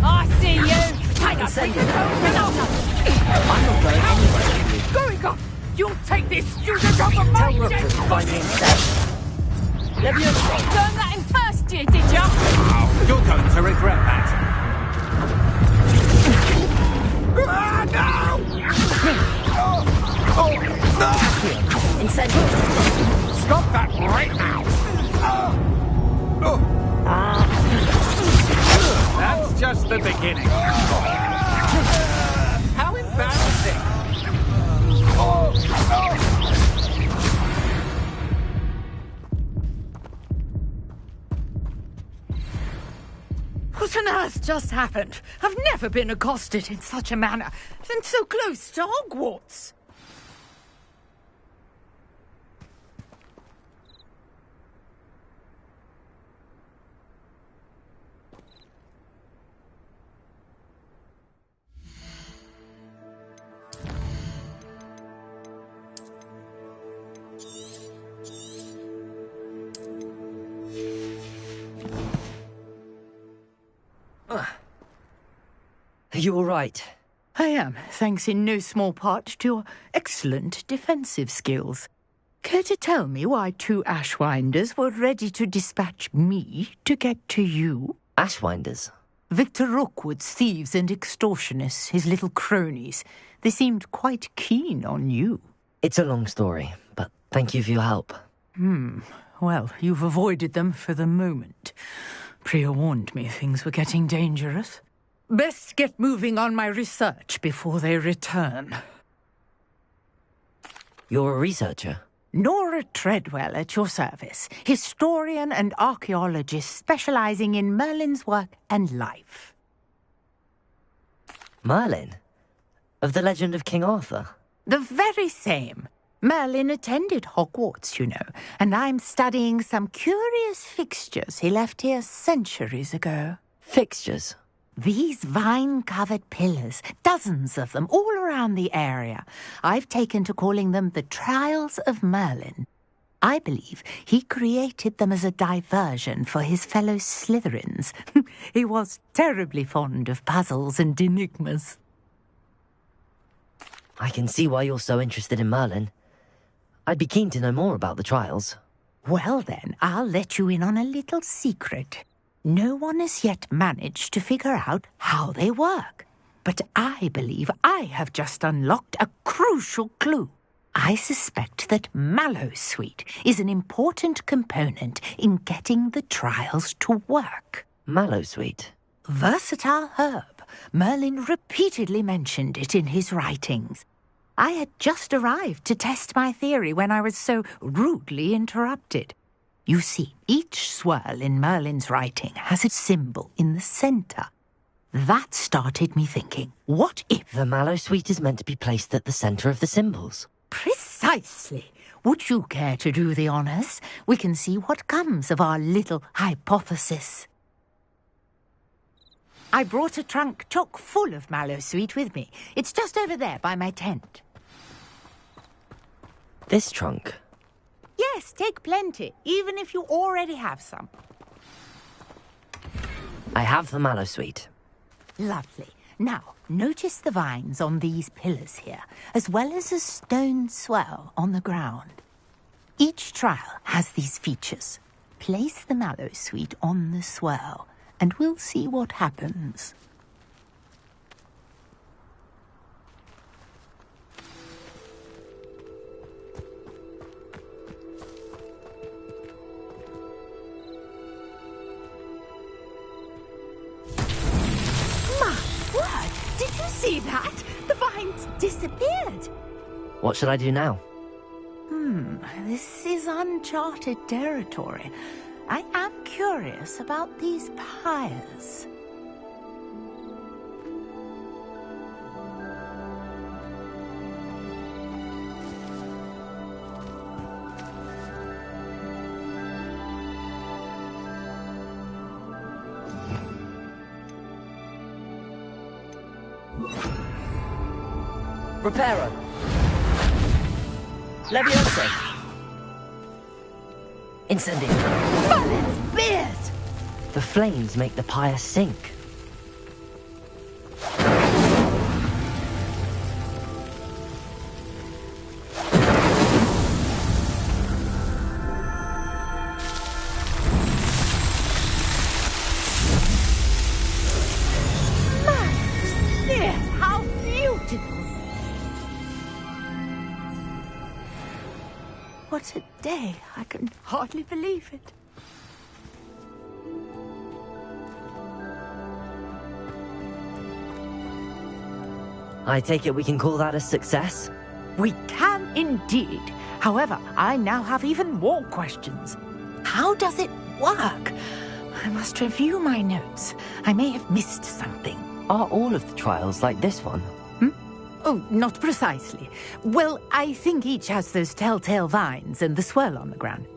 Speaker 3: I see you! Take a seat!
Speaker 1: I'm not going anywhere.
Speaker 12: Going up! You'll take this student off of my
Speaker 1: Tell Rookwood to find me instead. Levioso!
Speaker 3: Learn that in first year, did ya?
Speaker 11: Oh, you're going to regret that.
Speaker 1: Incendio!
Speaker 11: Stop that right now! That's just the beginning. How embarrassing!
Speaker 12: What on earth just happened? I've never been accosted in such a manner, and so close to Hogwarts.
Speaker 1: Are you all right?
Speaker 19: I am, thanks in no small part to your excellent defensive skills. Care to tell me why two Ashwinders were ready to dispatch me to get to you?
Speaker 1: Ashwinders?
Speaker 19: Victor Rookwood's thieves and extortionists, his little cronies. They seemed quite keen on you.
Speaker 1: It's a long story, but thank you for your help.
Speaker 19: Well, you've avoided them for the moment. Priya warned me things were getting dangerous. Best get moving on my research before they return.
Speaker 1: You're a researcher?
Speaker 19: Nora Treadwell at your service, historian and archaeologist specializing in Merlin's work and life.
Speaker 1: Merlin? Of the legend of King Arthur?
Speaker 19: The very same. Merlin attended Hogwarts, you know, and I'm studying some curious fixtures he left here centuries ago.
Speaker 1: Fixtures?
Speaker 19: These vine-covered pillars, dozens of them, all around the area. I've taken to calling them the Trials of Merlin. I believe he created them as a diversion for his fellow Slytherins. He was terribly fond of puzzles and enigmas.
Speaker 1: I can see why you're so interested in Merlin. I'd be keen to know more about the trials.
Speaker 19: Well then, I'll let you in on a little secret. No one has yet managed to figure out how they work. But I believe I have just unlocked a crucial clue. I suspect that Mallowsweet is an important component in getting the trials to work.
Speaker 1: Mallowsweet?
Speaker 19: Versatile herb. Merlin repeatedly mentioned it in his writings. I had just arrived to test my theory when I was so rudely interrupted. You see, each swirl in Merlin's writing has a symbol in the center. That started me thinking, what if...
Speaker 1: The Mallowsweet is meant to be placed at the center of the symbols?
Speaker 19: Precisely. Would you care to do the honors? We can see what comes of our little hypothesis. I brought a trunk chock full of Mallowsweet with me. It's just over there by my tent.
Speaker 1: This trunk?
Speaker 19: Yes, take plenty, even if you already have some.
Speaker 1: I have the Mallowsweet.
Speaker 19: Lovely. Now, notice the vines on these pillars here, as well as a stone swell on the ground. Each trial has these features. Place the Mallowsweet on the swell, and we'll see what happens. Did you see that? The vines disappeared.
Speaker 1: What should I do now?
Speaker 19: This is uncharted territory. I am curious about these pyres.
Speaker 1: Reparo! Leviosa! Incendio!
Speaker 19: Merlin's beard!
Speaker 1: The flames make the pyre sink.
Speaker 19: Merlin's beard! How beautiful! What a day! I can hardly believe it.
Speaker 1: I take it we can call that a success?
Speaker 19: We can indeed. However, I now have even more questions. How does it work? I must review my notes. I may have missed something.
Speaker 1: Are all of the trials like this one?
Speaker 19: Oh, not precisely. Well, I think each has those telltale vines and the swirl on the ground.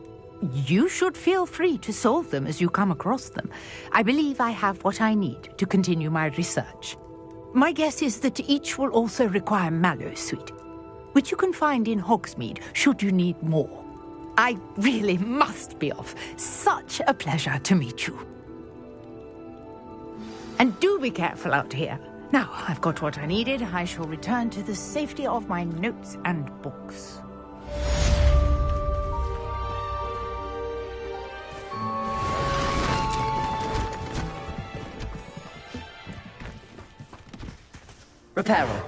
Speaker 19: You should feel free to solve them as you come across them. I believe I have what I need to continue my research. My guess is that each will also require Mallowsweet, which you can find in Hogsmeade should you need more. I really must be off. Such a pleasure to meet you. And do be careful out here. Now, I've got what I needed. I shall return to the safety of my notes and books.
Speaker 1: Reparo.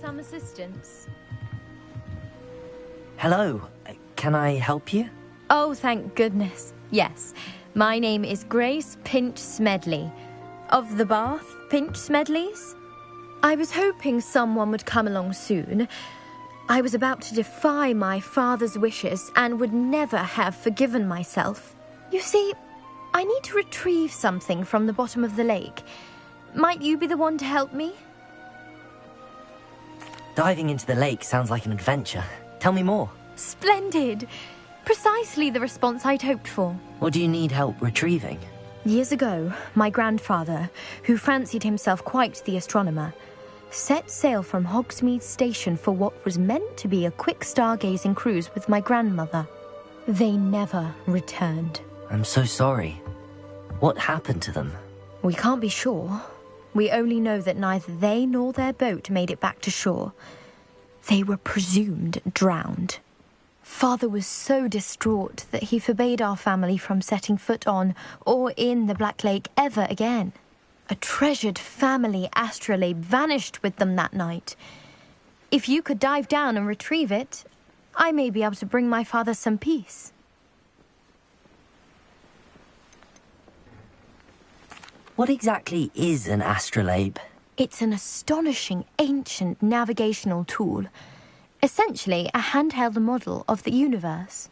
Speaker 5: some assistance?
Speaker 1: Hello. Can I help you?
Speaker 5: Oh, thank goodness. Yes. My name is Grace Pinch Smedley. Of the Bath Pinch Smedleys? I was hoping someone would come along soon. I was about to defy my father's wishes and would never have forgiven myself. You see, I need to retrieve something from the bottom of the lake. Might you be the one to help me?
Speaker 1: Diving into the lake sounds like an adventure. Tell me more.
Speaker 5: Splendid! Precisely the response I'd hoped for.
Speaker 1: What do you need help retrieving?
Speaker 5: Years ago, my grandfather, who fancied himself quite the astronomer, set sail from Hogsmeade Station for what was meant to be a quick stargazing cruise with my grandmother. They never returned.
Speaker 1: I'm so sorry. What happened to them?
Speaker 5: We can't be sure. We only know that neither they nor their boat made it back to shore. They were presumed drowned. Father was so distraught that he forbade our family from setting foot on or in the Black Lake ever again. A treasured family astrolabe vanished with them that night. If you could dive down and retrieve it, I may be able to bring my father some peace.
Speaker 1: What exactly is an astrolabe?
Speaker 5: It's an astonishing ancient navigational tool. Essentially a handheld model of the universe.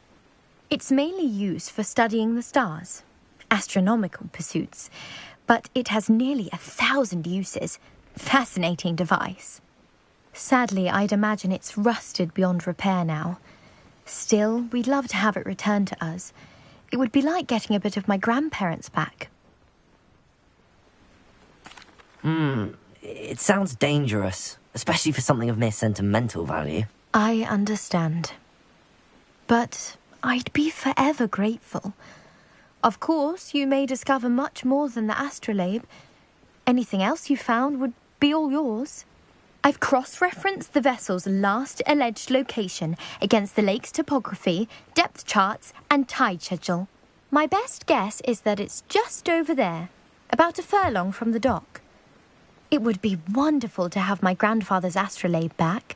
Speaker 5: It's mainly used for studying the stars, astronomical pursuits, but it has nearly 1,000 uses. Fascinating device. Sadly, I'd imagine it's rusted beyond repair now. Still, we'd love to have it returned to us. It would be like getting a bit of my grandparents back.
Speaker 1: It sounds dangerous, especially for something of mere sentimental value.
Speaker 5: I understand. But I'd be forever grateful. Of course, you may discover much more than the astrolabe. Anything else you found would be all yours. I've cross-referenced the vessel's last alleged location against the lake's topography, depth charts, and tide schedule. My best guess is that it's just over there, about a furlong from the dock. It would be wonderful to have my grandfather's astrolabe back.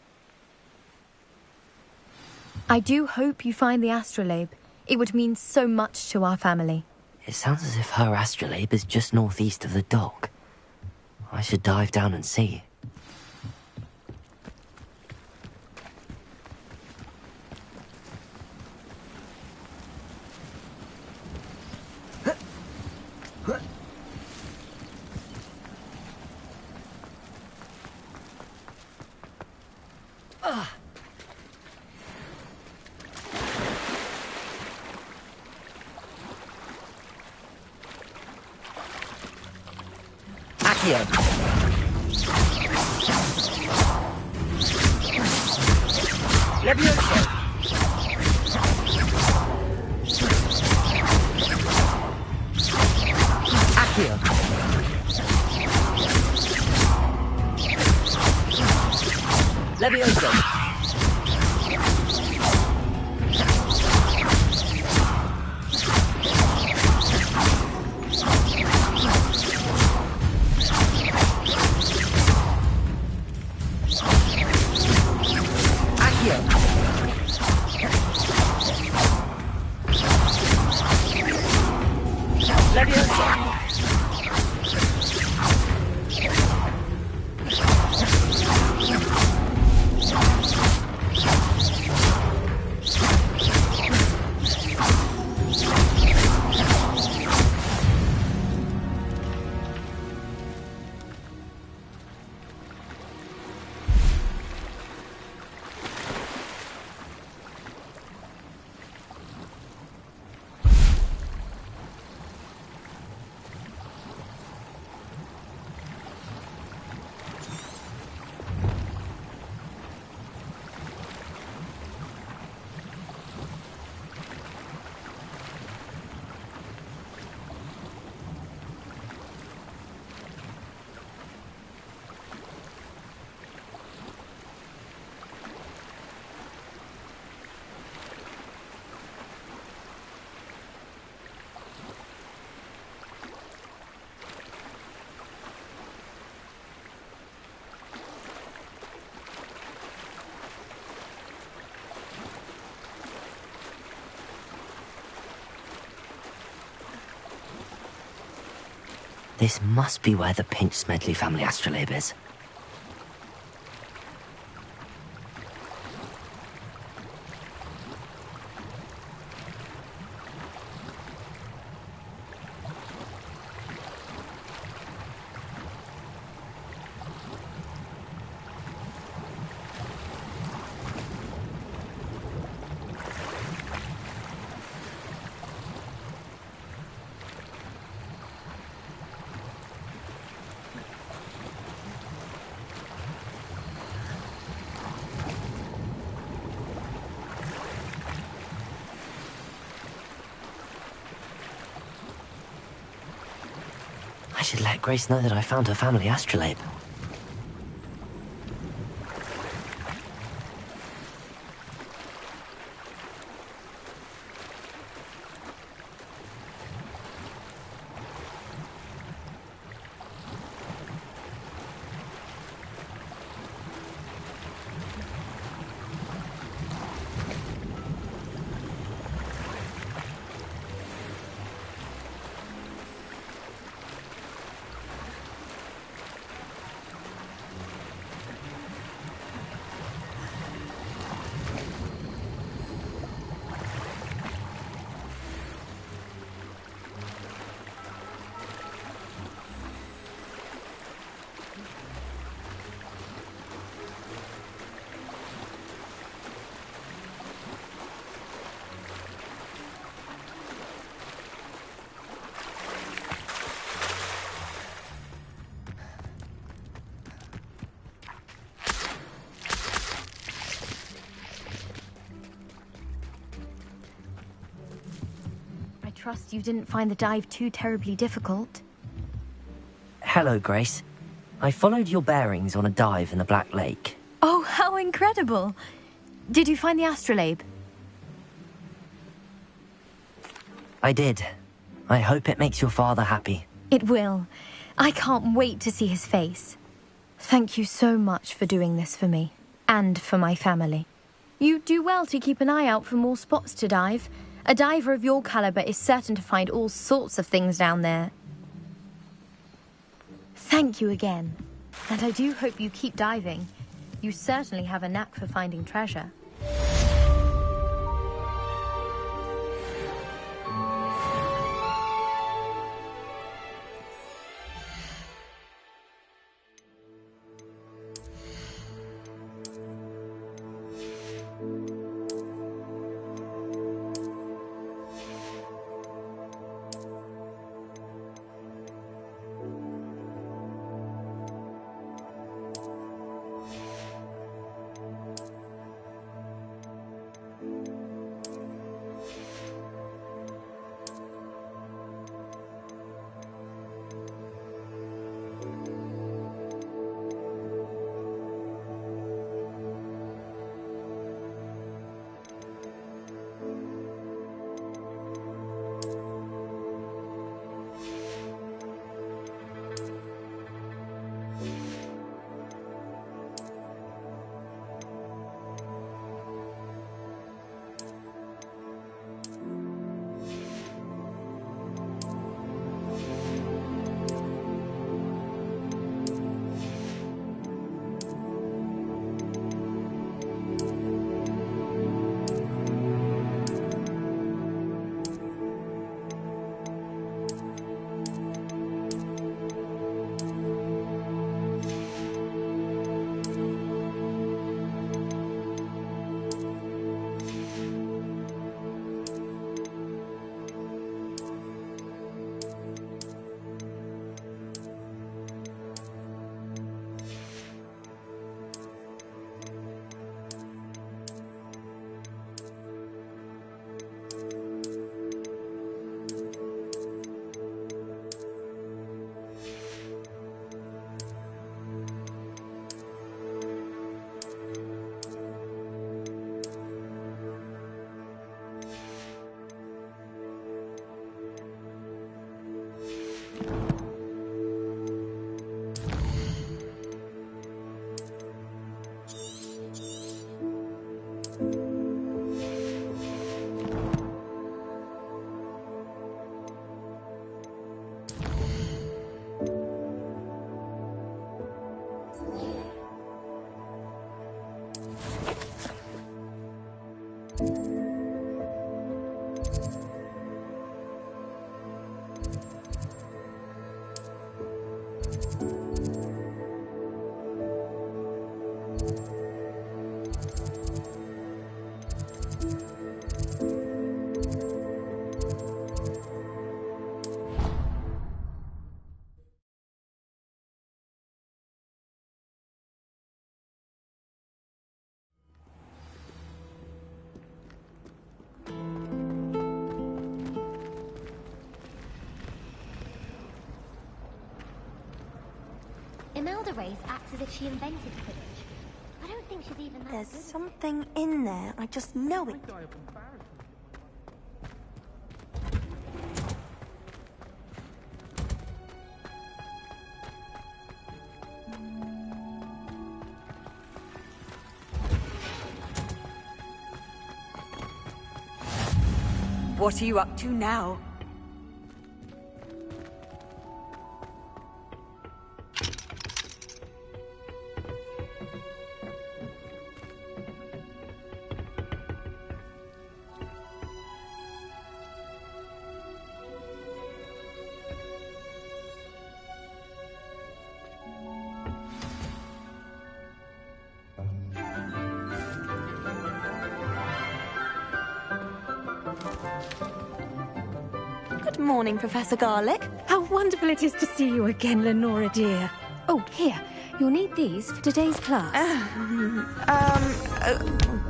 Speaker 5: I do hope you find the astrolabe. It would mean so much to our family.
Speaker 1: It sounds as if her astrolabe is just northeast of the dock. I should dive down and see. Accio. Levioso. Accio. Levioso. This must be where the Pinch Smedley family astrolabe is. I should let Grace know that I found her family astrolabe. I trust you didn't find the dive too terribly difficult. Hello, Grace. I followed your bearings on a dive in the Black Lake.
Speaker 5: Oh, how incredible! Did you find the astrolabe?
Speaker 1: I did. I hope it makes your father happy.
Speaker 5: It will. I can't wait to see his face. Thank you so much for doing this for me, and for my family. You do well to keep an eye out for more spots to dive. A diver of your caliber is certain to find all sorts of things down there. Thank you again. And I do hope you keep diving. You certainly have a knack for finding treasure.
Speaker 6: Imelda Reyes acts as if she invented Quidditch. I don't think she's even that
Speaker 14: There's
Speaker 6: good.
Speaker 14: something in there. I just know it.
Speaker 2: What are you up to now?
Speaker 14: Good morning, Professor Garlick.
Speaker 22: How wonderful it is to see you again, Lenora dear. Oh, here. You'll need these for today's class.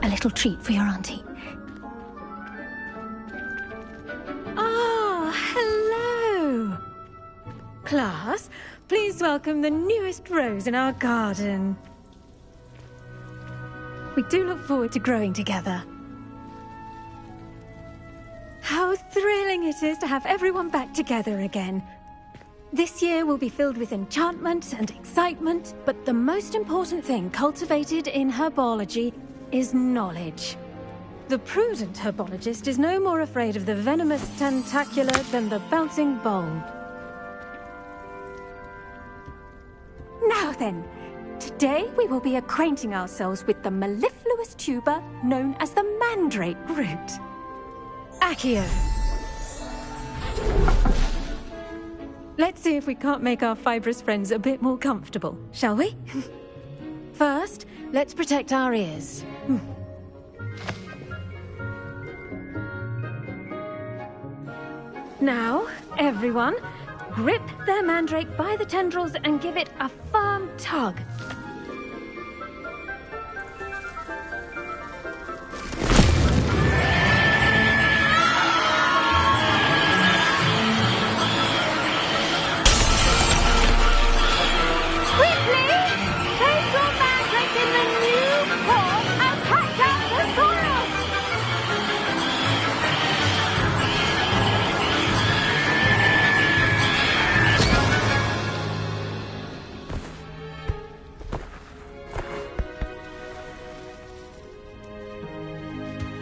Speaker 22: A little treat for your auntie. Ah, hello. Class, please welcome the newest rose in our garden. We do look forward to growing together. How thrilling it is to have everyone back together again. This year will be filled with enchantment and excitement, but the most important thing cultivated in herbology is knowledge. The prudent herbologist is no more afraid of the venomous tentacula than the bouncing bulb. Now then, today we will be acquainting ourselves with the mellifluous tuber known as the mandrake root. Accio. Let's see if we can't make our fibrous friends a bit more comfortable, shall we? First, let's protect our ears. Now, everyone, grip their mandrake by the tendrils and give it a firm tug.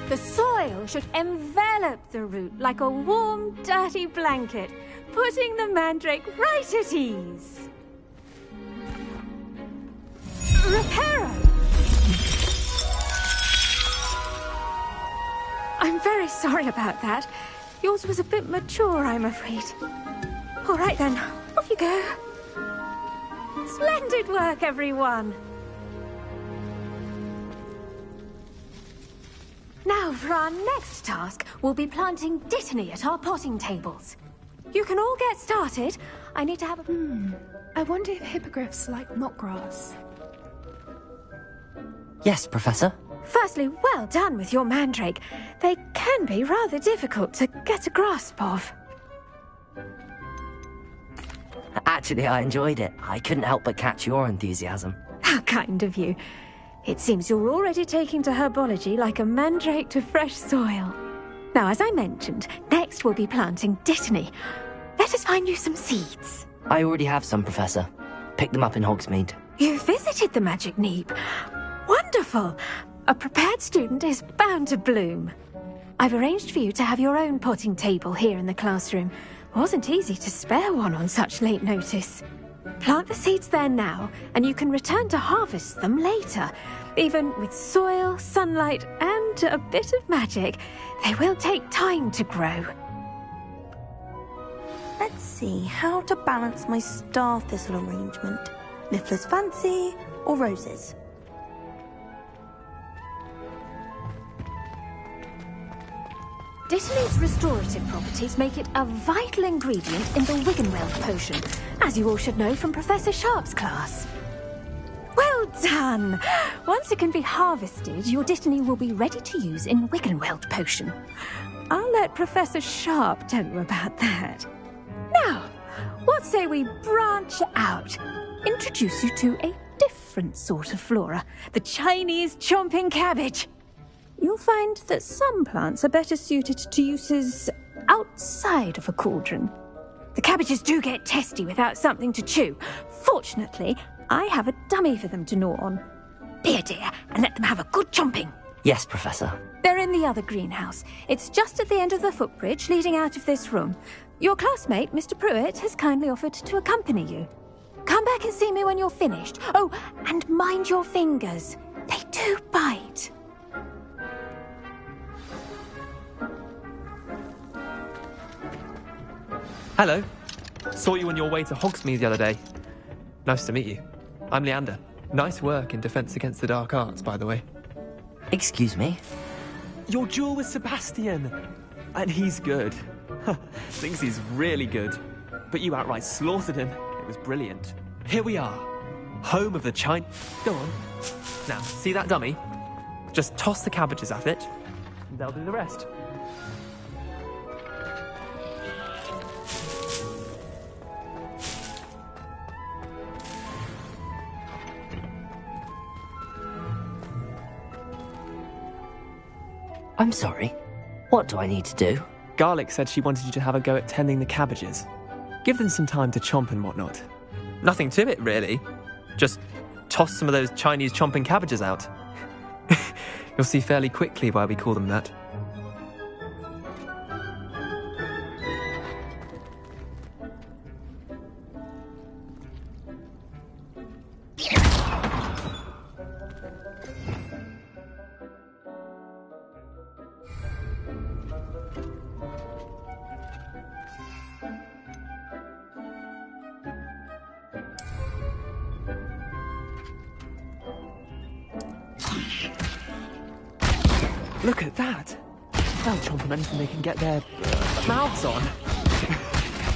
Speaker 22: The soil should envelop the root like a warm, dirty blanket, putting the mandrake right at ease. Reparo! I'm very sorry about that. Yours was a bit mature, I'm afraid. All right then, off you go. Splendid work, everyone! Now, for our next task, we'll be planting Dittany at our potting tables. You can all get started. I need to have a...
Speaker 3: I wonder if hippogriffs like mock grass.
Speaker 1: Yes, Professor.
Speaker 22: Firstly, well done with your mandrake. They can be rather difficult to get a grasp of.
Speaker 1: Actually, I enjoyed it. I couldn't help but catch your enthusiasm.
Speaker 22: How kind of you. It seems you're already taking to herbology like a mandrake to fresh soil. Now, as I mentioned, next we'll be planting Dittany. Let us find you some seeds.
Speaker 1: I already have some, Professor. Picked them up in Hogsmeade.
Speaker 22: You visited the Magic Neep. Wonderful! A prepared student is bound to bloom. I've arranged for you to have your own potting table here in the classroom. Wasn't easy to spare one on such late notice. Plant the seeds there now, and you can return to harvest them later. Even with soil, sunlight, and a bit of magic, they will take time to grow.
Speaker 14: Let's see how to balance my star thistle arrangement. Niffler's fancy or roses?
Speaker 22: Dittany's restorative properties make it a vital ingredient in the Wiggenweld potion, as you all should know from Professor Sharp's class. Well done! Once it can be harvested, your Dittany will be ready to use in Wiggenweld potion. I'll let Professor Sharp tell you about that. Now, what say we branch out? introduce you to a different sort of flora, the Chinese chomping cabbage. You'll find that some plants are better suited to uses outside of a cauldron. The cabbages do get testy without something to chew. Fortunately, I have a dummy for them to gnaw on. Be a dear and let them have a good chomping.
Speaker 1: Yes, Professor.
Speaker 22: They're in the other greenhouse. It's just at the end of the footbridge leading out of this room. Your classmate, Mr. Pruitt, has kindly offered to accompany you. Come back and see me when you're finished. Oh, and mind your fingers. They do bite.
Speaker 13: Hello. Saw you on your way to Hogsmeade the other day. Nice to meet you. I'm Leander. Nice work in Defense Against the Dark Arts, by the way.
Speaker 1: Excuse me?
Speaker 13: Your duel with Sebastian. And he's good. Thinks he's really good. But you outright slaughtered him. It was brilliant. Here we are. Home of the Chine... Go on. Now, see that dummy? Just toss the cabbages at it, and they'll do the rest.
Speaker 1: I'm sorry. What do I need to do?
Speaker 13: Garlic said she wanted you to have a go at tending the cabbages. Give them some time to chomp and whatnot. Nothing to it, really. Just toss some of those Chinese chomping cabbages out. You'll see fairly quickly why we call them that. Look at that! They'll chomp on anything they can get their mouths on.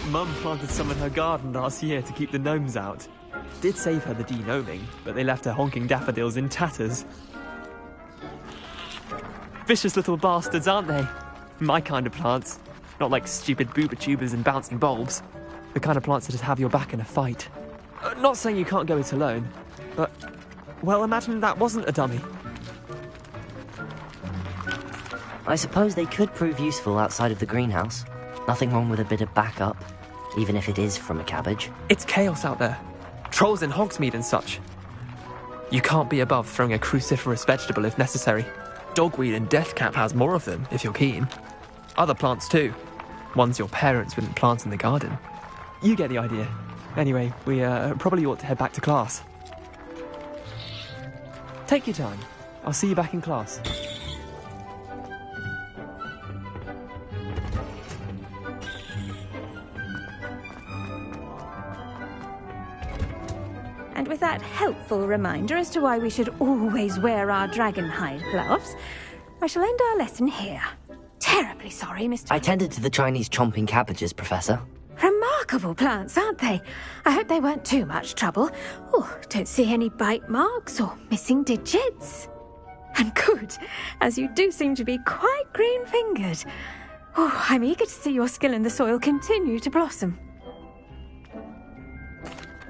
Speaker 13: Mum planted some in her garden last year to keep the gnomes out. Did save her the de-gnoming, but they left her honking daffodils in tatters. Vicious little bastards, aren't they? My kind of plants. Not like stupid booba tubers and bouncing bulbs. The kind of plants that just have your back in a fight. Not saying you can't go it alone, but... well, imagine that wasn't a dummy.
Speaker 1: I suppose they could prove useful outside of the greenhouse. Nothing wrong with a bit of backup, even if it is from a cabbage.
Speaker 13: It's chaos out there. Trolls in Hogsmeade and such. You can't be above throwing a cruciferous vegetable if necessary. Dogweed and deathcap has more of them, if you're keen. Other plants too. Ones your parents wouldn't plant in the garden. You get the idea. Anyway, we probably ought to head back to class. Take your time. I'll see you back in class.
Speaker 22: And with that helpful reminder as to why we should always wear our dragon hide gloves, I shall end our lesson here. Terribly sorry, Mr.
Speaker 1: I tended to the Chinese chomping cabbages, Professor.
Speaker 22: Remarkable plants, aren't they? I hope they weren't too much trouble. Oh, don't see any bite marks or missing digits. And good, as you do seem to be quite green-fingered. Oh, I'm eager to see your skill in the soil continue to blossom.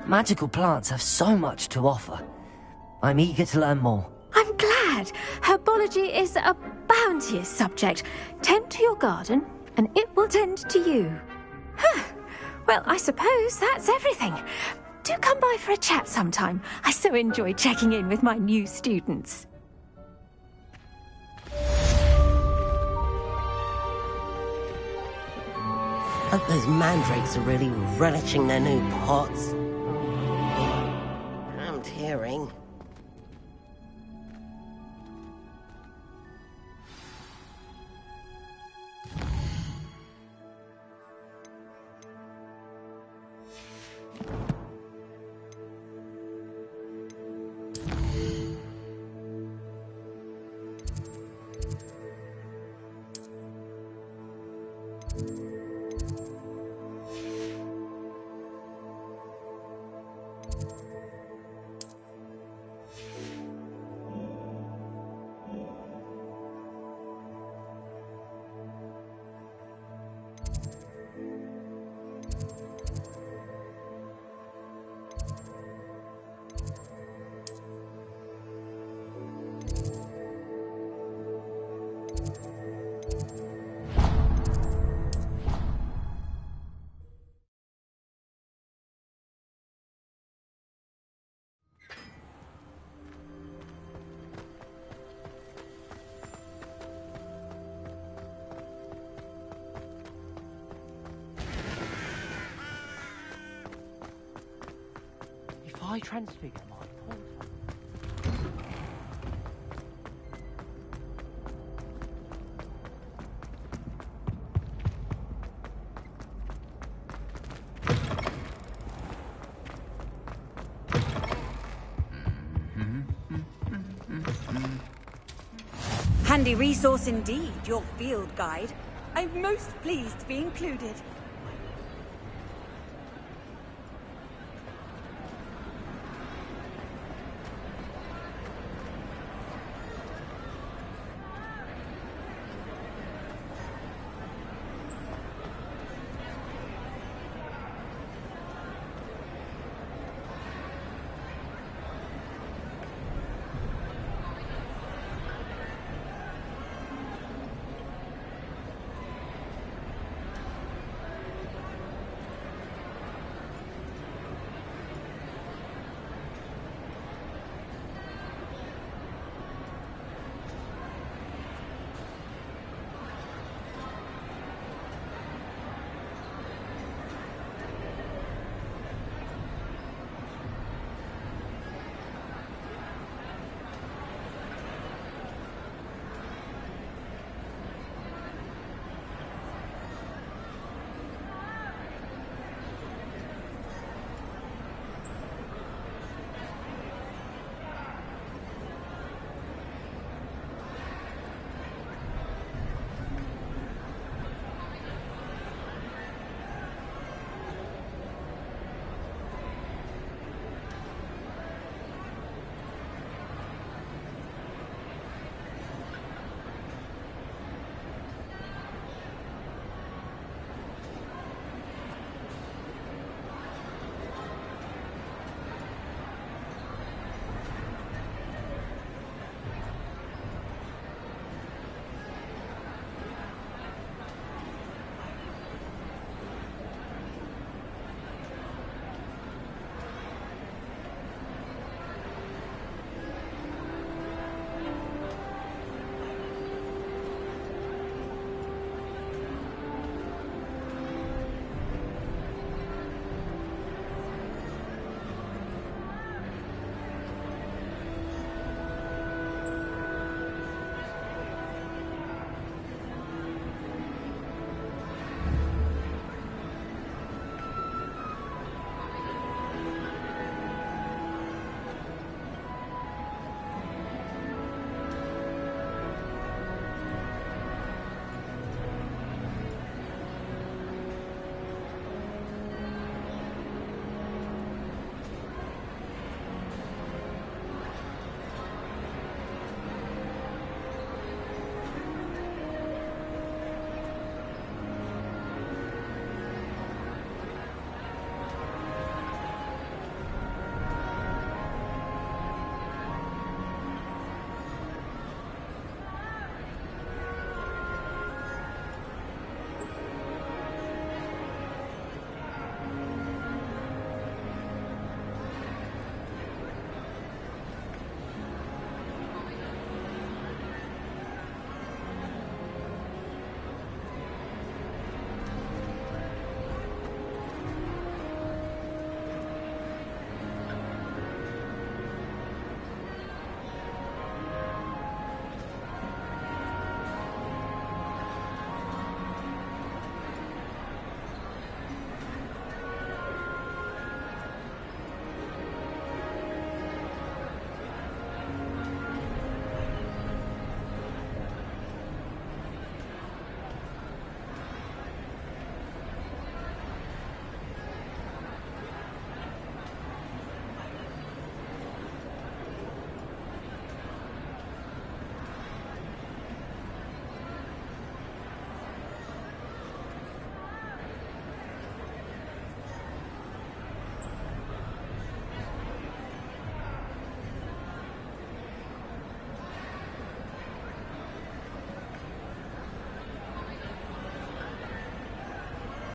Speaker 1: Magical plants have so much to offer. I'm eager to learn more.
Speaker 22: I'm glad. Herbology is a bounteous subject. Tend to your garden, and it will tend to you. Huh. Well, I suppose that's everything. Do come by for a chat sometime. I so enjoy checking in with my new students.
Speaker 18: Hope those mandrakes are really relishing their new pots. I'm tearing.
Speaker 9: I transfigure my portal.
Speaker 2: Handy resource indeed, your field guide. I'm most pleased to be included.